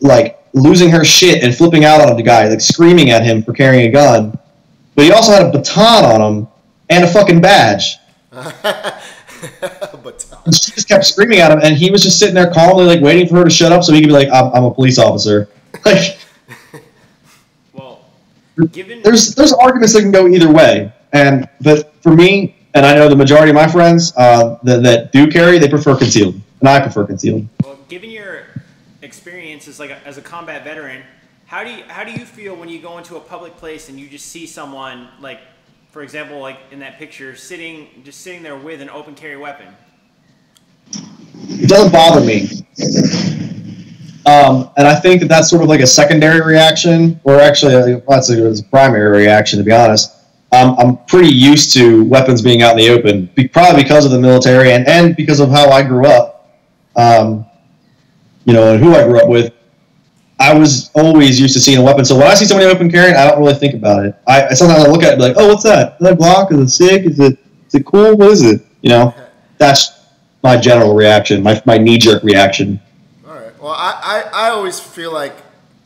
like losing her shit and flipping out on the guy, like screaming at him for carrying a gun. But he also had a baton on him and a fucking badge. And she just kept screaming at him, and he was just sitting there calmly, like waiting for her to shut up so he could be like, "I'm a police officer." Like, well, there's arguments that can go either way, but for me, and I know the majority of my friends that do carry, they prefer concealed, and I prefer concealed. Well, given your experience as as a combat veteran, how do you feel when you go into a public place and you just see someone like, for example, like in that picture, sitting there with an open carry weapon? It doesn't bother me. And I think that's sort of like a secondary reaction, or actually, it's a primary reaction, to be honest. I'm pretty used to weapons being out in the open, probably because of the military and because of how I grew up, and who I grew up with. I was always used to seeing a weapon, so when I see somebody open carrying, I don't really think about it. I sometimes look at it and be like, "Oh, what's that? Is that Glock? Is it sick? Is it cool? What is it?" That's my general reaction, my knee-jerk reaction. All right. Well, I always feel like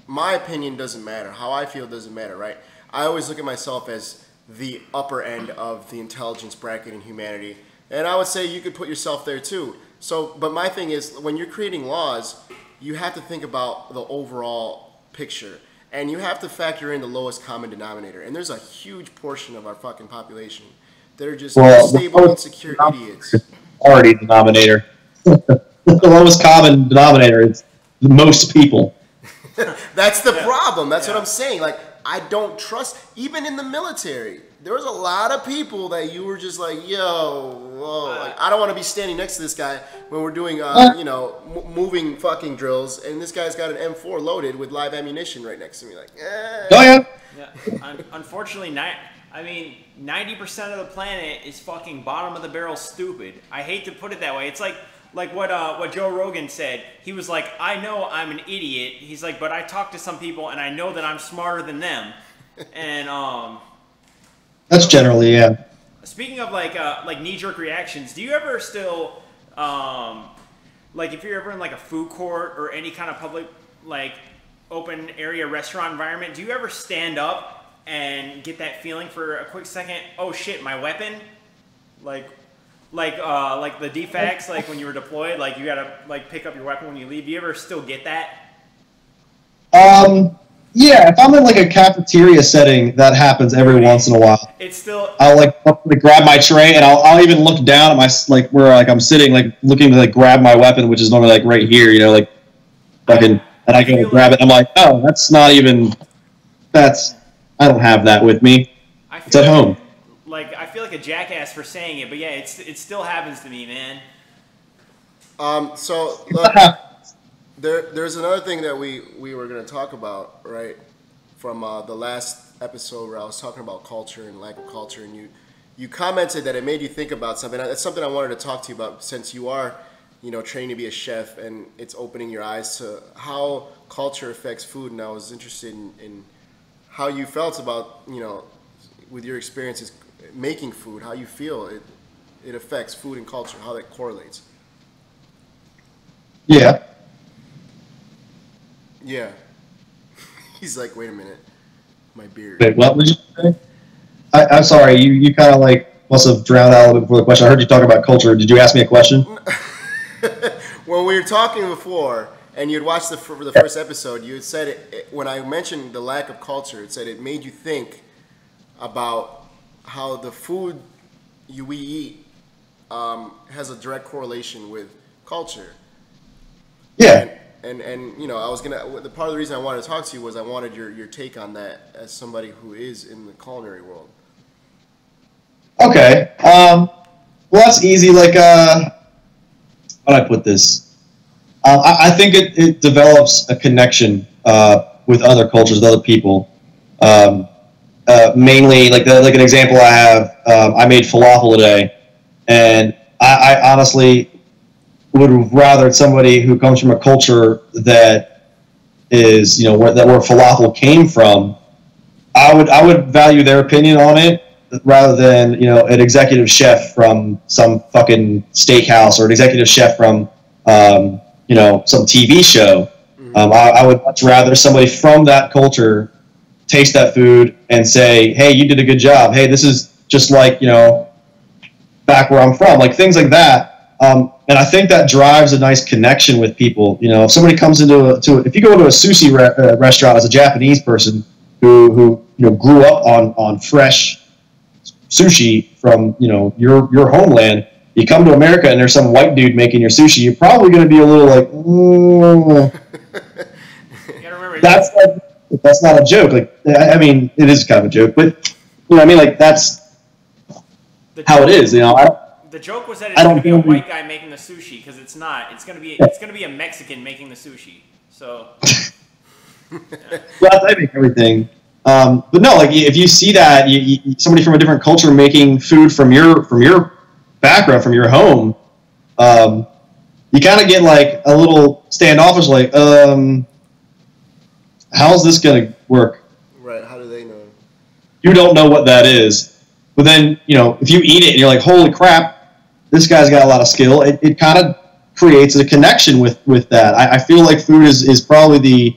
my opinion doesn't matter. How I feel doesn't matter, right? I always look at myself as the upper end of the intelligence bracket in humanity, and I would say you could put yourself there too. So, but my thing is, when you're creating laws, you have to think about the overall picture, and you have to factor in the lowest common denominator. And there's a huge portion of our fucking population that are just stable, insecure idiots. Already denominator. The lowest common denominator is most people. That's the problem. That's what I'm saying. Like, I don't trust, even in the military. There was a lot of people that you were just like, whoa, like, I don't want to be standing next to this guy when we're doing, moving fucking drills, and this guy's got an M4 loaded with live ammunition right next to me. Like, Oh, yeah. Yeah. Unfortunately, I mean, 90% of the planet is fucking bottom of the barrel stupid. I hate to put it that way. It's like what Joe Rogan said. He was like, I know I'm an idiot. He's like, but I talk to some people and I know that I'm smarter than them. And that's generally, yeah. Speaking of like knee-jerk reactions, do you ever still like if you're ever in like a food court or any kind of public like open area restaurant environment, do you ever stand up and get that feeling for a quick second? Oh shit, my weapon! Like the defects, like when you were deployed, like you gotta like pick up your weapon when you leave. Do you ever still get that? Yeah, if I'm in like a cafeteria setting, that happens every once in a while. It's still. I'll like grab my tray and I'll even look down at my like where like I'm sitting, like looking to like grab my weapon, which is normally like right here, you know, like fucking, and I go to grab it. I'm like, oh, that's not even. I don't have that with me. It's at home. Like I feel like a jackass for saying it, but yeah, it still happens to me, man. So look, there's another thing that we were going to talk about, right? From the last episode where I was talking about culture and lack of culture, and you commented that it made you think about something. That's something I wanted to talk to you about, since you are, you know, trained to be a chef, and it's opening your eyes to how culture affects food. And I was interested in how you felt about, you know, with your experiences making food, how you feel it affects food and culture, how that correlates. Yeah. Yeah. He's like, wait a minute, my beard. Wait, what would you say? I'm sorry, you kind of like must have drowned out a little bit before the question. I heard you talk about culture. Did you ask me a question? When we were talking before, and you'd watched the first episode, you had said it, when I mentioned the lack of culture, it said it made you think about how the food we eat has a direct correlation with culture. Yeah. And you know, the part of the reason I wanted to talk to you was I wanted your take on that as somebody who is in the culinary world. Okay. Well, that's easy. Like, how do I put this? I think it develops a connection with other cultures, with other people. Mainly, like an example I have, I made falafel today, and I honestly would rather somebody who comes from a culture that is, you know, where falafel came from. I would value their opinion on it rather than, you know, an executive chef from some fucking steakhouse or an executive chef from you know, some TV show. I would much rather somebody from that culture taste that food and say, hey, you did a good job. Hey, this is just like, you know, back where I'm from, like things like that. And I think that drives a nice connection with people. You know, if somebody comes if you go to a sushi restaurant as a Japanese person who you know grew up on fresh sushi from, you know, your homeland, you come to America and there's some white dude making your sushi, you're probably going to be a little like, that's not a joke. Like, I mean, it is kind of a joke, but you know what I mean? Like, that's how it is. You know, the joke was that it's going to be a white guy making the sushi, because it's not. It's going to be a Mexican making the sushi. So. Well, I make everything. But no, like if you see that somebody from a different culture making food from your background, from your home, you kind of get like a little standoffish, like, how's this going to work? Right. How do they know? You don't know what that is. But then, you know, if you eat it and you're like, holy crap, this guy's got a lot of skill, it kind of creates a connection with that. I feel like food is probably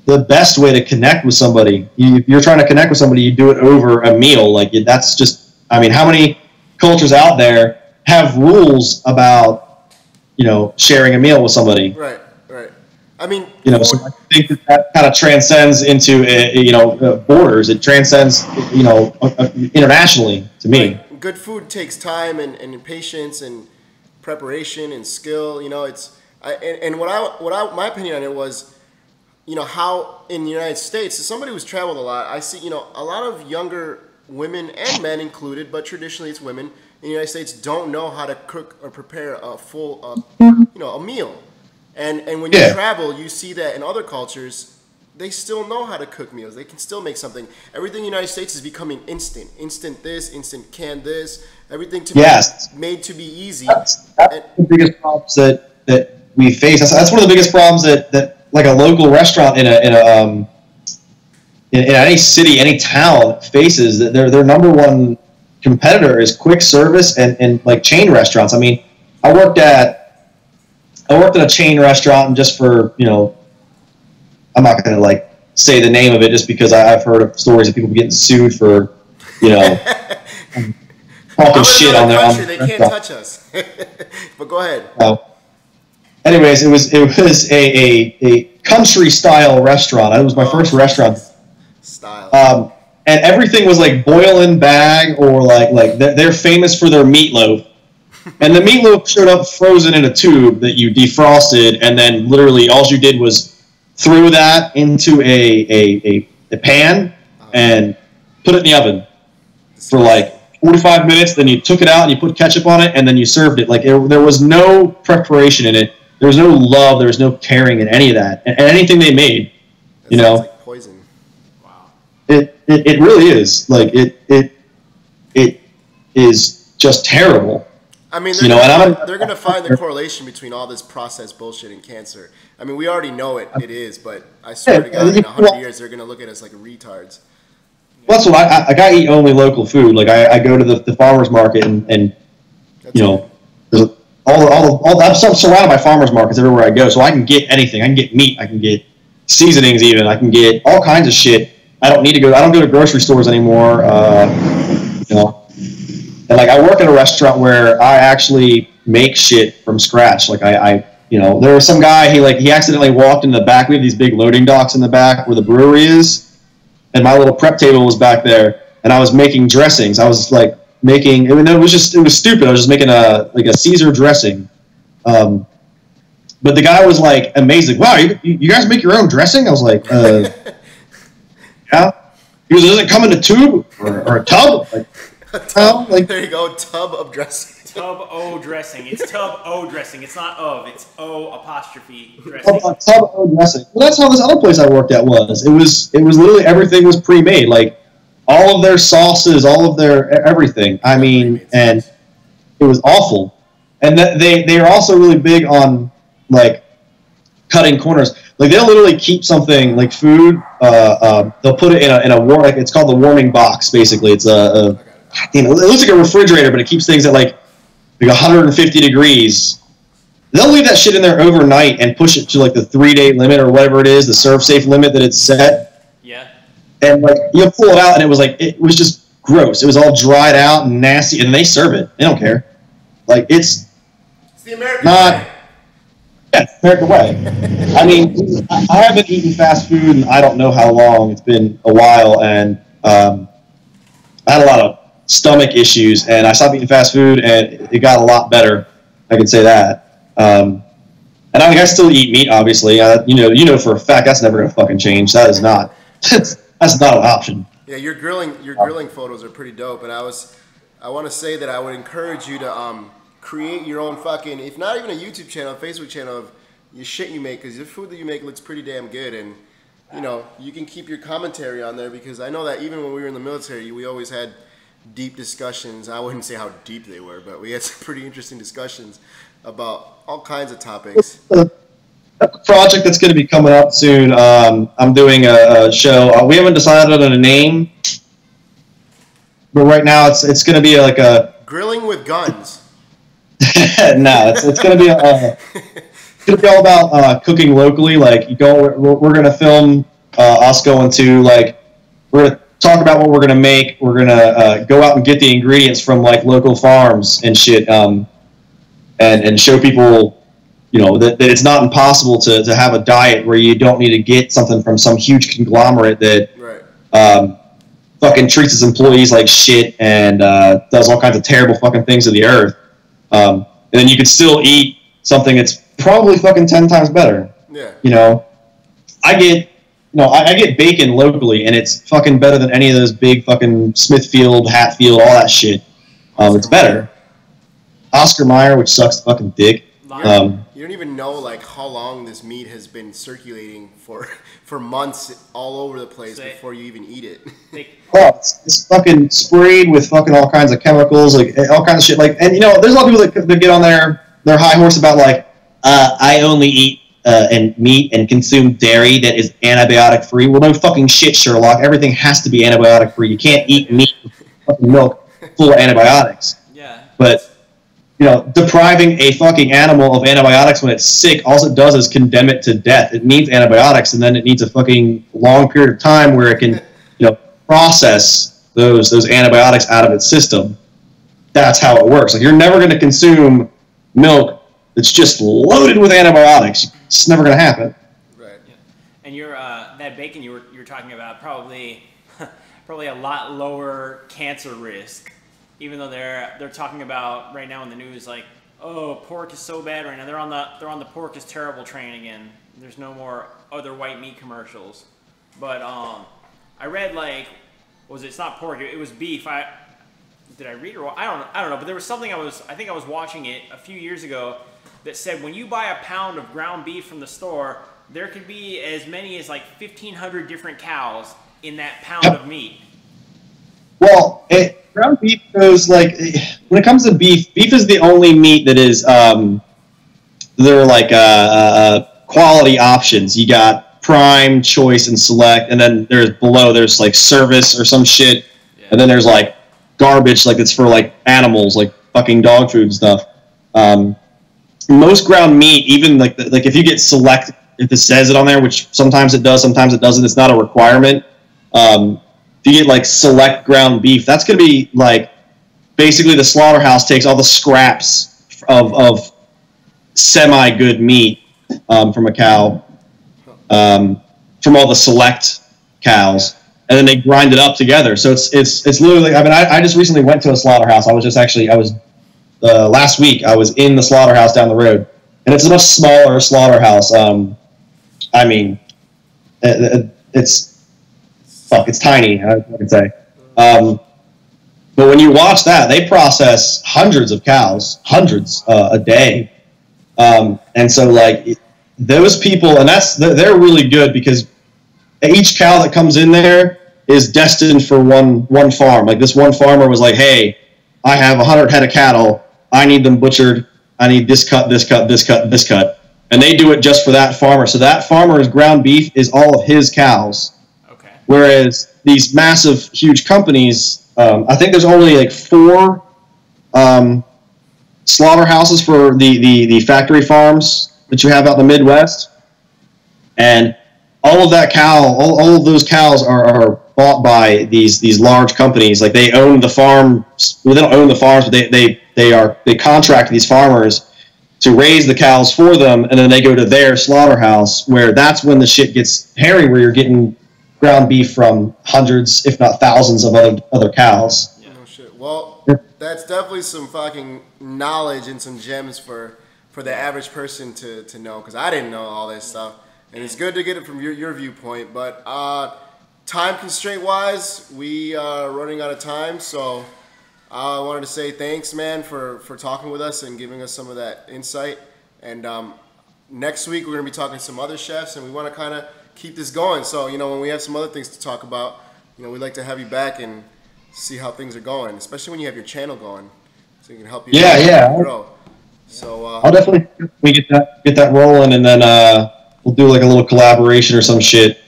the best way to connect with somebody. If you're trying to connect with somebody, you do it over a meal. Like, that's just, I mean, how many cultures out there have rules about, you know, sharing a meal with somebody? Right, right. I mean, you know, so I think that kind of transcends into, you know, borders. It transcends, you know, internationally to me. Right. Good food takes time and patience and preparation and skill. You know, my opinion on it was, you know, how in the United States, as somebody who's traveled a lot, I see, you know, a lot of younger women and men included, but traditionally it's women in the United States, don't know how to cook or prepare a full, you know, a meal. And when you travel, you see that in other cultures, they still know how to cook meals. They can still make something. Everything in the United States is becoming instant. Instant this, instant canned this. Everything to be made to be easy. That's the biggest problems that we face. That's one of the biggest problems that like a local restaurant in any city, any town faces. That their number one competitor is quick service and like chain restaurants. I mean, I worked at a chain restaurant, and just for, you know, I'm not going to like say the name of it just because I've heard of stories of people getting sued for, you know, talking shit on their own. They can't touch us. But go ahead. Anyways, it was a country style restaurant. It was my first restaurant. Style. And everything was like boil in bag, or like they're famous for their meatloaf. And the meatloaf showed up frozen in a tube that you defrosted, and then literally all you did was threw that into a pan and put it in the oven for like 45 minutes. Then you took it out and you put ketchup on it, and then you served it. Like there was no preparation in it. There was no love. There was no caring in any of that. And anything they made, you know, like poison. Wow. It really is. Like it is just terrible. I mean, they're going to find the correlation between all this processed bullshit and cancer. I mean, we already know it is, but I swear to God, in 100 years, they're going to look at us like retards. Well, that's what I eat only local food. Like I go to the farmer's market and you know, there's I'm surrounded by farmers markets everywhere I go, so I can get anything. I can get meat. I can get seasonings even. I can get all kinds of shit. I don't go to grocery stores anymore. You know. And like I work at a restaurant where I actually make shit from scratch. Like I you know, there was some guy, he accidentally walked in the back. We have these big loading docks in the back where the brewery is, and my little prep table was back there, and I was making dressings. I was like making, it was stupid. I was just making a Caesar dressing. But the guy was like amazing. Wow, you guys make your own dressing? I was like, yeah. He goes, does it come in a tube or a tub? Like, there you go, tub of dressing. Tub O dressing. It's tub O dressing. It's not of. It's O apostrophe dressing. Tub O dressing. Well, that's how this other place I worked at was. It was literally everything was pre-made. Like all of their sauces, all of their everything. I mean, and it was awful. And they are also really big on like cutting corners. Like they'll literally keep something like food. They'll put it in a warm, like it's called the warming box. Basically, it's it looks like a refrigerator, but it keeps things at like 150 degrees. They'll leave that shit in there overnight and push it to like the 3-day limit or whatever it is, the serve safe limit that it's set. Yeah. And like you pull it out, and it was just gross. It was all dried out and nasty, and they serve it. They don't care. Like it's the American way. Yeah, it's the American way. I mean, I haven't eaten fast food in I don't know how long. It's been a while, and I had a lot of stomach issues, and I stopped eating fast food, and it got a lot better. I can say that. And I still eat meat, obviously. You know for a fact that's never gonna fucking change. That is not. That's not an option. Yeah, your grilling photos are pretty dope, and I want to say that I would encourage you to create your own fucking, if not even a YouTube channel, a Facebook channel of your shit you make, because the food that you make looks pretty damn good, and you know you can keep your commentary on there, because I know that even when we were in the military, we always had deep discussions. I wouldn't say how deep they were, but we had some pretty interesting discussions about all kinds of topics. A project that's going to be coming up soon. I'm doing a show. We haven't decided on a name, but right now it's going to be like a grilling with guns. No, it's going to be it's going to be all about cooking locally. Like we're going to film us going to like we're going to talk about what we're going to make. We're going to go out and get the ingredients from like local farms and shit, and show people, you know, that it's not impossible to have a diet where you don't need to get something from some huge conglomerate that fucking treats its employees like shit and does all kinds of terrible fucking things to the earth. And then you could still eat something that's probably fucking 10 times better. Yeah. You know, I get bacon locally, and it's fucking better than any of those big fucking Smithfield, Hatfield, all that shit. It's better. Oscar Mayer, which sucks fucking dick. You don't even know like how long this meat has been circulating for months all over the place before you even eat it. Oh, it's fucking sprayed with fucking all kinds of chemicals, like all kinds of shit. Like, and you know, there's a lot of people that get on their high horse about like, I only eat and meat and consume dairy that is antibiotic free. Well, no fucking shit, Sherlock. Everything has to be antibiotic free. You can't eat meat with fucking milk full of antibiotics. Yeah. But you know, depriving a fucking animal of antibiotics when it's sick, all it does is condemn it to death. It needs antibiotics, and then it needs a fucking long period of time where it can, you know, process those antibiotics out of its system. That's how it works. Like, you're never going to consume milk that's just loaded with antibiotics. It's never going to happen. Right. Yeah. And that bacon you were talking about probably a lot lower cancer risk. Even though they're talking about right now in the news, like, oh, pork is so bad right now. They're on the pork is terrible train again. There's no more other white meat commercials. But I read, like, it's not pork, it was beef. Did I read it? I don't know. But there was something I think I was watching it a few years ago that said when you buy a pound of ground beef from the store, there could be as many as like 1,500 different cows in that pound of meat. Well, ground beef goes like, when it comes to beef is the only meat that is there are like quality options. You got prime, choice, and select, and then there's like service or some shit, and then there's like garbage, like it's for like animals, like fucking dog food and stuff. Most ground meat, even like if you get select, if it says it on there, which sometimes it does, sometimes it doesn't, it's not a requirement. If you get like select ground beef, that's going to be like basically the slaughterhouse takes all the scraps of semi-good meat from a cow, from all the select cows, and then they grind it up together. So it's literally. I mean, I just recently went to a slaughterhouse. Last week I was in the slaughterhouse down the road, and it's a much smaller slaughterhouse. I mean, it's tiny, I can say. But when you watch that, they process hundreds of cows, a day. And so, like, those people, and they're really good because each cow that comes in there is destined for one farm. Like, this one farmer was like, hey, I have 100 head of cattle. I need them butchered. I need this cut, this cut, this cut, this cut. And they do it just for that farmer. So that farmer's ground beef is all of his cows. Whereas these massive, huge companies, I think there's only like 4 slaughterhouses for the factory farms that you have out in the Midwest, and all of those cows are bought by these large companies. Like, they own the farms. Well, they don't own the farms, but they contract these farmers to raise the cows for them, and then they go to their slaughterhouse, where that's when the shit gets hairy, where you're getting ground beef from hundreds, if not thousands, of other cows. Yeah. Oh shit. Well, that's definitely some fucking knowledge and some gems for the average person to know, because I didn't know all this stuff, and it's good to get it from your viewpoint. But time constraint wise, we are running out of time, so I wanted to say thanks, man, for talking with us and giving us some of that insight. And next week we're gonna be talking to some other chefs, and we want to kind of keep this going. So, you know, when we have some other things to talk about, you know, we'd like to have you back and see how things are going, especially when you have your channel going, so you can help you grow. So I'll definitely get that rolling, and then we'll do like a little collaboration or some shit.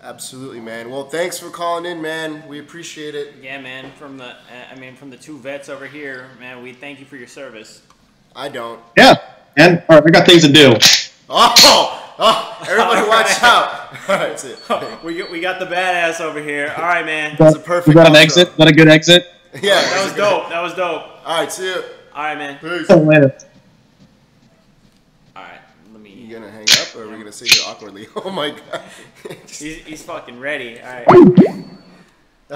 Absolutely, man. Well, thanks for calling in, man. We appreciate it. Yeah, man. From the 2 vets over here, man, we thank you for your service. I don't. Yeah, and all right, we got things to do. Oh, everybody watch out. All right, that's it. We got the badass over here. All right, man. That's a perfect You got an exit? Is that a good exit? Yeah. That was dope. That was dope. All right, see you. All right, man. Peace. Later. All right, let me... You gonna hang up, or are we gonna sit here awkwardly? Oh my god. He's fucking ready. All right. All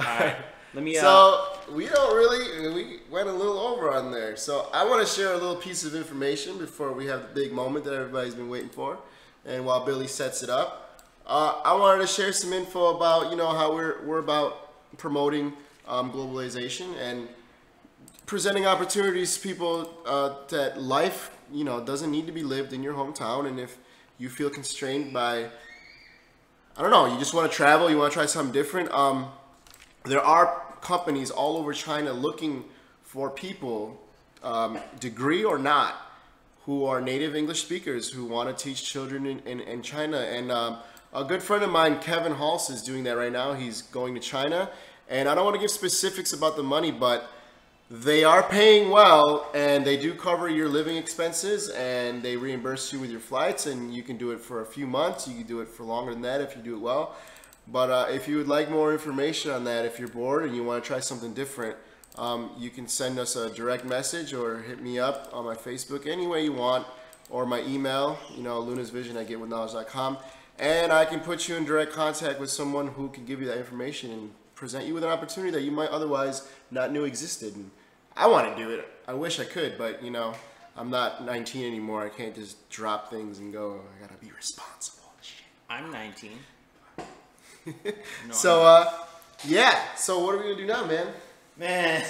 right. Let me... So, we went a little over on there. So, I want to share a little piece of information before we have the big moment that everybody's been waiting for. And while Billy sets it up, I wanted to share some info about, you know, how we're about promoting globalization and presenting opportunities to people that life you know, doesn't need to be lived in your hometown. And if you feel constrained by, I don't know, you just want to travel, you want to try something different, there are companies all over China looking for people, degree or not, who are native English speakers who want to teach children in China. And a good friend of mine, Kevin Halse, is doing that right now. He's going to China. And I don't want to give specifics about the money, but they are paying well, and they do cover your living expenses, and they reimburse you with your flights, and you can do it for a few months. You can do it for longer than that if you do it well. But if you would like more information on that, if you're bored and you want to try something different, you can send us a direct message or hit me up on my Facebook any way you want, or my email, you know, lunasvision@getwithknowledge.com, and I can put you in direct contact with someone who can give you that information and present you with an opportunity that you might otherwise not know existed. And I want to do it. I wish I could, but you know, I'm not 19 anymore. I can't just drop things and go. I gotta be responsible and shit. I'm 19. No, So, yeah. So what are we gonna do now, man? man.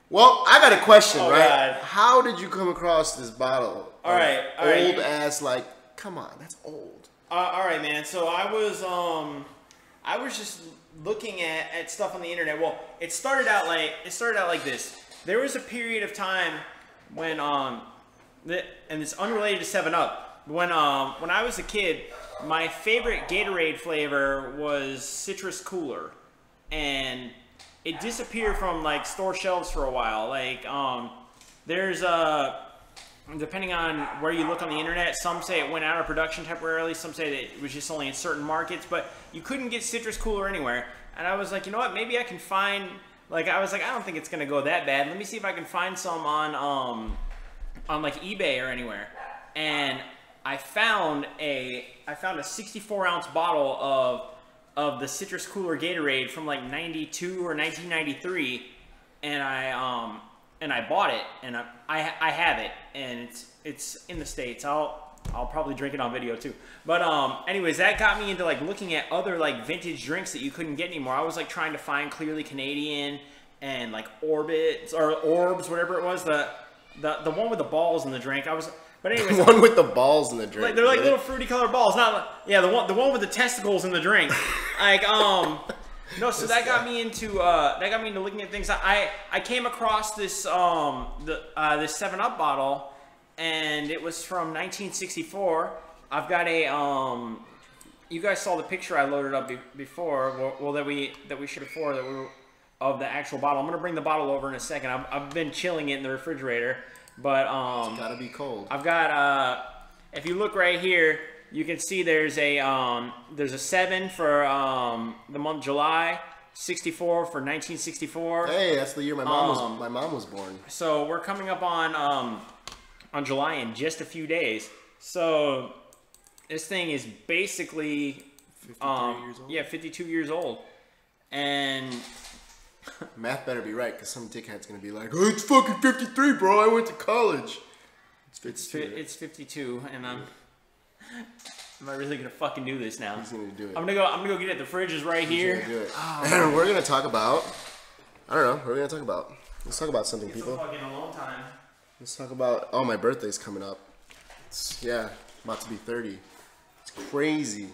Well, I got a question, Oh, right? God. How did you come across this bottle? All right, all right. Old ass, like, come on, that's old. All right, man. So I was just looking at stuff on the internet. Well, it started out like this. There was a period of time when and it's unrelated to 7-Up. When I was a kid, my favorite Gatorade flavor was Citrus Cooler, and it disappeared from like store shelves for a while. Like there's depending on where you look on the internet, some say it went out of production temporarily, some say that it was just only in certain markets, but you couldn't get Citrus Cooler anywhere. And I was like, you know what, maybe I can find, like, I was like, I don't think it's gonna go that bad. Let me see if I can find some on like eBay or anywhere. And I found a 64-ounce bottle of the Citrus Cooler Gatorade from like 92 or 1993, and I bought it, and I have it, and it's in the States. I'll probably drink it on video too. But anyways, that got me into like looking at other like vintage drinks that you couldn't get anymore. I was like trying to find Clearly Canadian and like Orbits or Orbs, whatever it was, the one with the balls in the drink. But anyways, The one with the balls in the drink. like, they're like little fruity colored balls. Not like, yeah, the one with the testicles in the drink. Like no, so that got me into looking at things. I came across this this 7-Up bottle, and it was from 1964. I've got a you guys saw the picture I loaded up before. Well, that we should have for that we were, of the actual bottle. I'm gonna bring the bottle over in a second. I've been chilling it in the refrigerator, but It's gotta be cold. I've got if you look right here, you can see there's a 7 for the month July, 64 for 1964. Hey, that's the year my mom was born. So we're coming up on July in just a few days. So this thing is basically 53 years old. Yeah, 52 years old, and Math better be right, because some dickhead's gonna be like, "Oh, it's fucking 53, bro. I went to college." It's 52. it's 52, and am I really gonna fucking do this now? He's gonna do it. I'm gonna go get it. The fridge is right He's here. gonna do it. And we're gonna talk about. I don't know. What are we gonna talk about? Let's talk about something, It's people. fucking a long time. Let's talk about. Oh, my birthday's coming up. Yeah, about to be 30. It's crazy.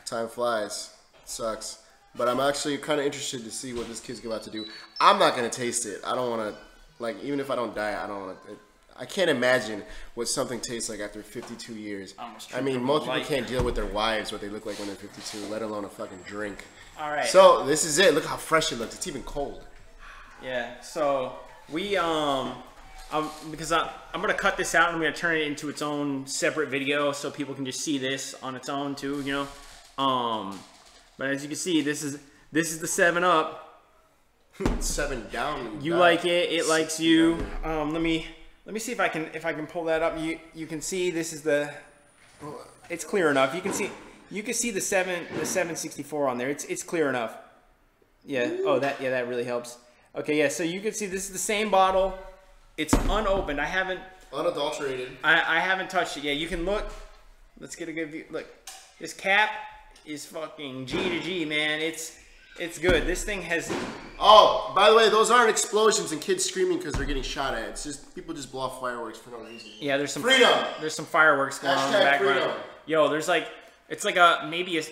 Time flies. It sucks. But I'm actually kind of interested to see what this kid's about to do. I'm not gonna taste it. I don't want to. Like, even if I don't die, I don't want to. I can't imagine what something tastes like after 52 years. I mean, most people can't deal with their wives, what they look like when they're 52, let alone a fucking drink. All right. So this is it. Look how fresh it looks. It's even cold. Yeah. So we because I'm gonna cut this out and I'm gonna turn it into its own separate video so people can just see this on its own too. You know. But as you can see, this is the 7-Up. 7 down. You like it. It likes you. Let me see if I can pull that up. You can see this is the. It's clear enough. You can see the 764 on there. It's clear enough. Yeah. Oh, that really helps. Okay. Yeah. So you can see this is the same bottle. It's unopened. I haven't. Unadulterated. I haven't touched it yet. You can look. Let's get a good view. Look, this cap is fucking G to G, man. It's good. This thing has. Oh, by the way, those aren't explosions and kids screaming because they're getting shot at. It's just people just blow off fireworks for no reason. Yeah, there's some freedom. There's some fireworks going on in the background. Freedom. Yo, there's like it's like maybe a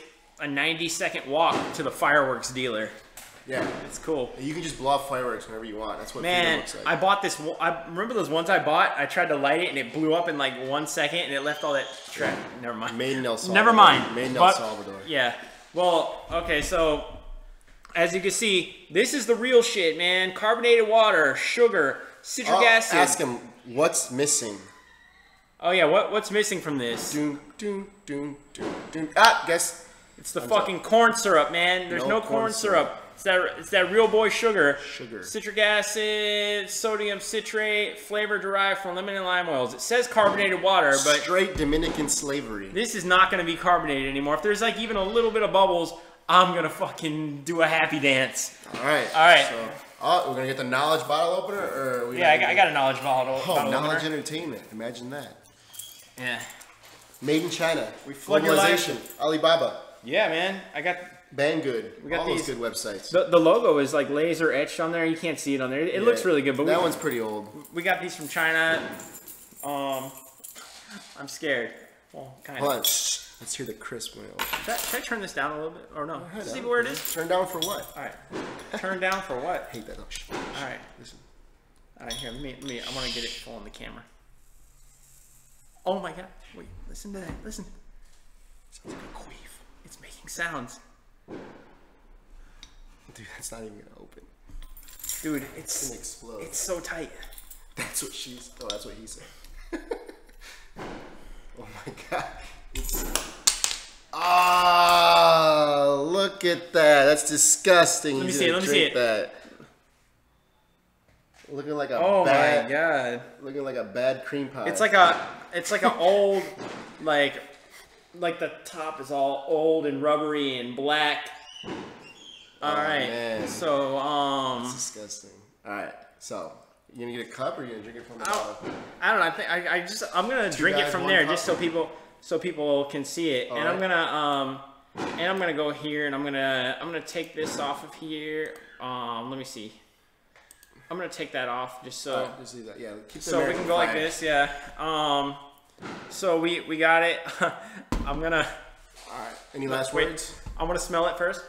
90-second walk to the fireworks dealer. Yeah, it's cool. You can just blow off fireworks whenever you want. That's what freedom looks like. I bought this. I remember those ones I bought. I tried to light it and it blew up in like 1 second and it left all that trash. Never mind. Made in El Salvador. Never mind. Made in El Salvador. Yeah. Well, okay, so as you can see, this is the real shit, man. Carbonated water, sugar, citric acid. Ask him what's missing. Oh yeah, what's missing from this? Doom, doom, doom, doom, doom. Ah, guess. It's the fucking corn syrup, man. There's no corn syrup. It's that real boy sugar. Citric acid, sodium citrate, flavor derived from lemon and lime oils. It says carbonated water, but straight Dominican slavery. This is not going to be carbonated anymore. If there's like even a little bit of bubbles, I'm going to fucking do a happy dance. All right. All right. So, we're going to get the knowledge bottle opener? Or yeah, I got a knowledge bottle knowledge opener. entertainment. Imagine that. Yeah. Made in China. Plug your Globalization. Alibaba. Yeah, man. I got Banggood. We got all those good websites. The logo is like laser etched on there. You can't see it on there. It looks really good, but that one's pretty old. We got these from China. I'm scared. Well, kind of. Hold on. Shh. Let's hear the crisp one. Should I turn this down a little bit? Or no? See where it is? Turn down for what? All right. Turn down for what? I hate that. All right. Listen. All right, here. Let me. I want to get it full on the camera. Oh my God! Wait. Listen to that. Listen. Sounds like a queef. It's making sounds. Dude, that's not even gonna open. Dude, it's gonna explode. It's so tight. That's what she's. Oh, that's what he said. Oh my God! Look at that. That's disgusting. Let me see it. Let me see it. That. Looking like a my God. Looking like a bad cream pie. It's like a old like the top is all old and rubbery and black. All right. Man. So That's disgusting. All right. So you gonna get a cup or you gonna drink it from the bottle? I don't know. I think I'm gonna drink it from there just so people can see it. And I'm gonna go here and I'm gonna take this off of here. Let me see. I'm gonna take that off just so. Just leave that. Yeah. Keep so we can go like this. Yeah. So we got it. I'm gonna. All right. Any last words? I want to smell it first.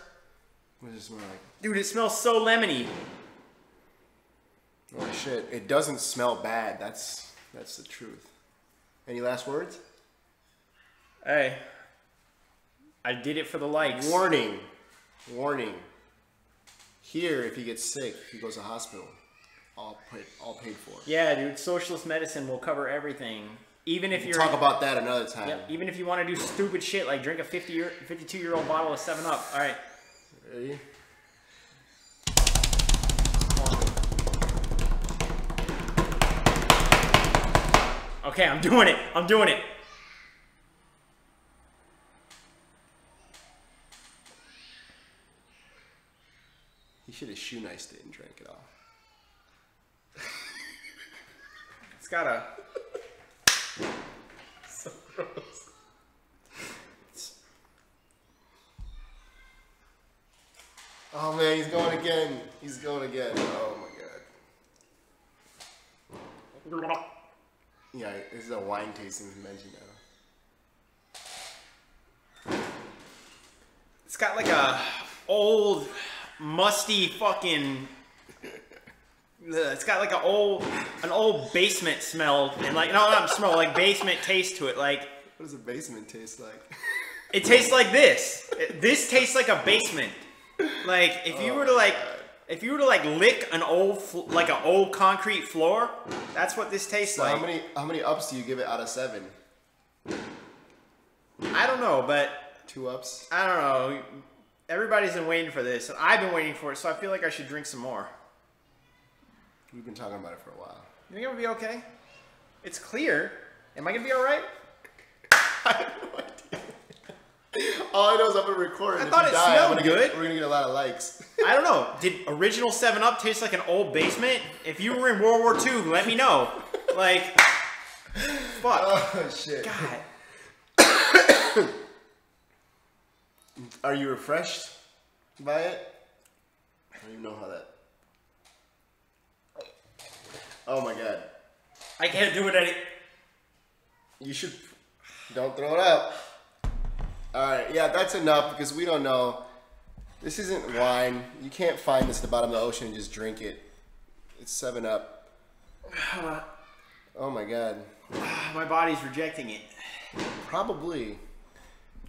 What does it smell like? Dude, it smells so lemony. Oh shit! It doesn't smell bad. That's the truth. Any last words? Hey, I did it for the likes. Warning, warning. Here, if he gets sick, he goes to hospital. All paid for. Yeah, dude. Socialist medicine will cover everything. Even if you're talk about that another time. Yep. Even if you want to do stupid shit like drink a 52-year-old bottle of 7-Up. All right. Ready? Okay, I'm doing it. I'm doing it. He should have shoe niced it and drank it off. It's got a. So gross. Oh man, he's going again. He's going again. Oh my God. Yeah, this is a wine tasting convention now. It's got like a old, musty fucking. It's got like an old basement smell and like not smell like basement taste to it. Like what does a basement taste like? It tastes like this. This tastes like a basement. Like if you were to like lick an old concrete floor, that's what this tastes like. How many ups do you give it out of 7? I don't know, but 2 ups. I don't know. Everybody's been waiting for this, and I've been waiting for it, so I feel like I should drink some more. We've been talking about it for a while. You think I'm gonna be okay? It's clear. Am I gonna be all right? I have no idea. All I know is I'm gonna record. I thought it smelled good. We're gonna get a lot of likes. I don't know. Did original 7-Up taste like an old basement? If you were in World War II, let me know. Like, fuck. Oh shit. God. Are you refreshed by it? don't even know how that. Oh my god. I can't do it any. You should. Don't throw it up. Alright, yeah, that's enough because we don't know. This isn't wine. You can't find this at the bottom of the ocean and just drink it. It's 7 Up. Oh my god. My body's rejecting it. Probably.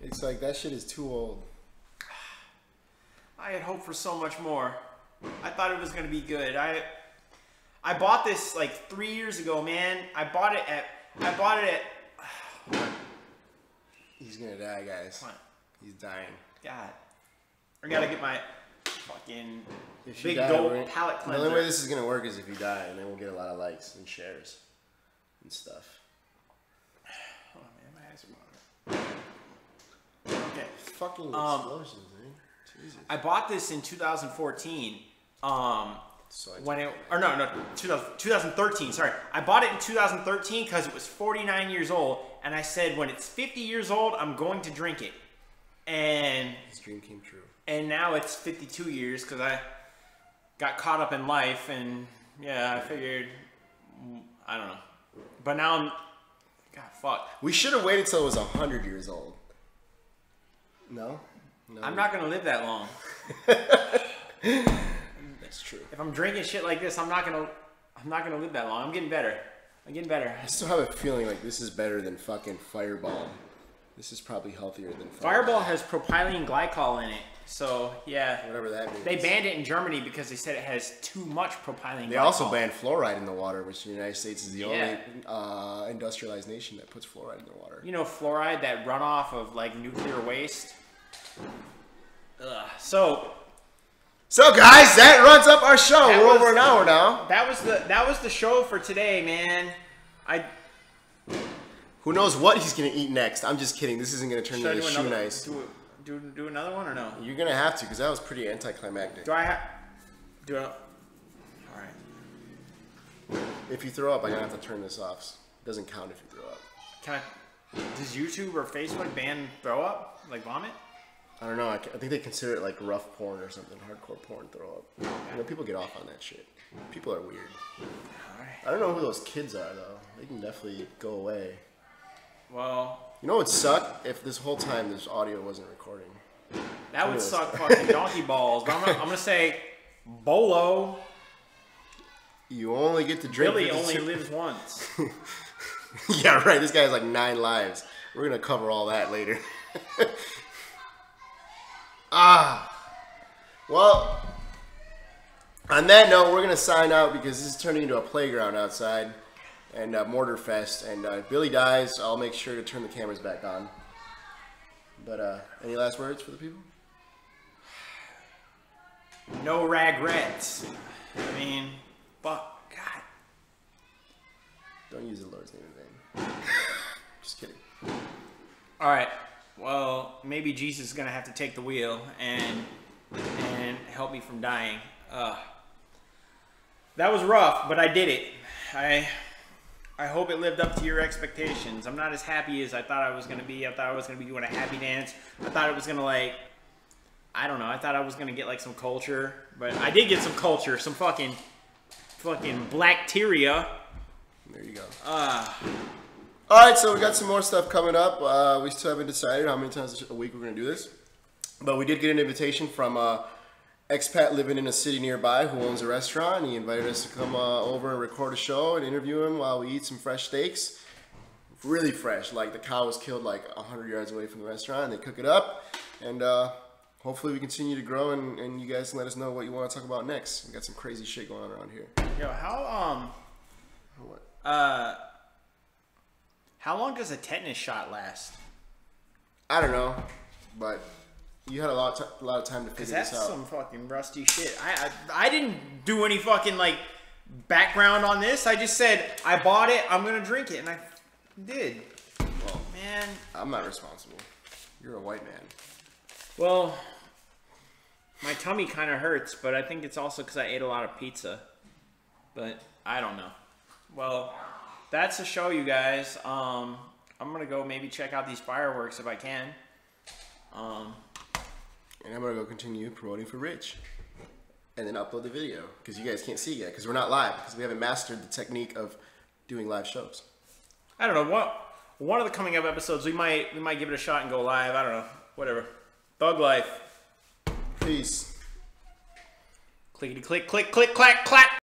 It's like that shit is too old. I had hoped for so much more. I thought it was gonna be good. I bought this like 3 years ago, man. I bought it at. He's gonna die, guys. What? He's dying. God. I gotta get my fucking If you big die, gold palate the cleanser. only way this is gonna work is if you die, and then we'll get a lot of likes and shares and stuff. Oh man, my eyes are watering. Okay. Fucking explosions, man. Jesus. I bought this in 2014. So When it, or no, 2013. Sorry, I bought it in 2013 because it was 49 years old, and I said when it's 50 years old, I'm going to drink it. And his dream came true. And now it's 52 years because I got caught up in life, and yeah, I figured, I don't know. But now I'm, God, fuck. We should have waited till it was 100 years old. No? No. I'm not gonna live that long. That's true. If I'm drinking shit like this, I'm not gonna live that long. I'm getting better. I still have a feeling like this is better than fucking Fireball. This is probably healthier than Fireball has propylene glycol in it, so yeah. Whatever that means. They banned it in Germany because they said it has too much propylene glycol. They also banned fluoride in the water, which the United States is the only industrialized nation that puts fluoride in the water. You know, fluoride, that runoff of like nuclear waste. Ugh. So guys, that runs up our show. We're over an hour now. That was the show for today, man. Who knows what he's gonna eat next? I'm just kidding. This isn't gonna turn into shoe nice. Do another one or no? You're gonna have to, because that was pretty anticlimactic. Do I have? Do it. All right. If you throw up, I'm gonna have to turn this off. It doesn't count if you throw up. Can I? Does YouTube or Facebook ban throw up, like vomit? I don't know. I think they consider it like rough porn or something, hardcore porn throw up. You know, people get off on that shit. People are weird. All right. I don't know who those kids are though. They can definitely go away. Well, you know what would suck if this whole time this audio wasn't recording. That would suck fucking donkey balls. But I'm gonna say, Bolo. You only get to drink. Billy only lives once. Yeah, right. This guy has like 9 lives. We're gonna cover all that later. Well, on that note, we're gonna sign out because this is turning into a playground outside, and Mortar Fest. And if Billy dies, I'll make sure to turn the cameras back on. But any last words for the people? No regrets. I mean, fuck, God. Don't use the Lord's name in vain. Just kidding. All right. Well, maybe Jesus is gonna have to take the wheel and help me from dying. That was rough, but I did it. I hope it lived up to your expectations. I'm not as happy as I thought I was gonna be. I thought I was gonna be doing a happy dance. I thought it was gonna I don't know. I thought I was gonna get like some culture, but I did get some culture. Some fucking bacteria. There you go. Alright, so we got some more stuff coming up. We still haven't decided how many times a week we're going to do this. But we did get an invitation from an expat living in a city nearby who owns a restaurant. He invited us to come over and record a show and interview him while we eat some fresh steaks. Really fresh. Like the cow was killed like 100 yards away from the restaurant. And they cook it up. And hopefully we continue to grow and you guys can let us know what you want to talk about next. We got some crazy shit going on around here. Yo, What? How long does a tetanus shot last? I don't know, but you had a lot of time to figure this out. That's some fucking rusty shit. I didn't do any fucking like background on this. I just said I bought it. I'm gonna drink it, and I did. Well, man, I'm not responsible. You're a white man. Well, my tummy kind of hurts, but I think it's also because I ate a lot of pizza. But I don't know. Well, that's the show, you guys. I'm gonna go maybe check out these fireworks if I can. And I'm gonna go continue promoting for Rich. and then upload the video because you guys can't see yet because we're not live because we haven't mastered the technique of doing live shows. I don't know what. One of the coming up episodes, we might give it a shot and go live. I don't know. Whatever. Thug life. Peace. Clickety click, click, click, clack, clack.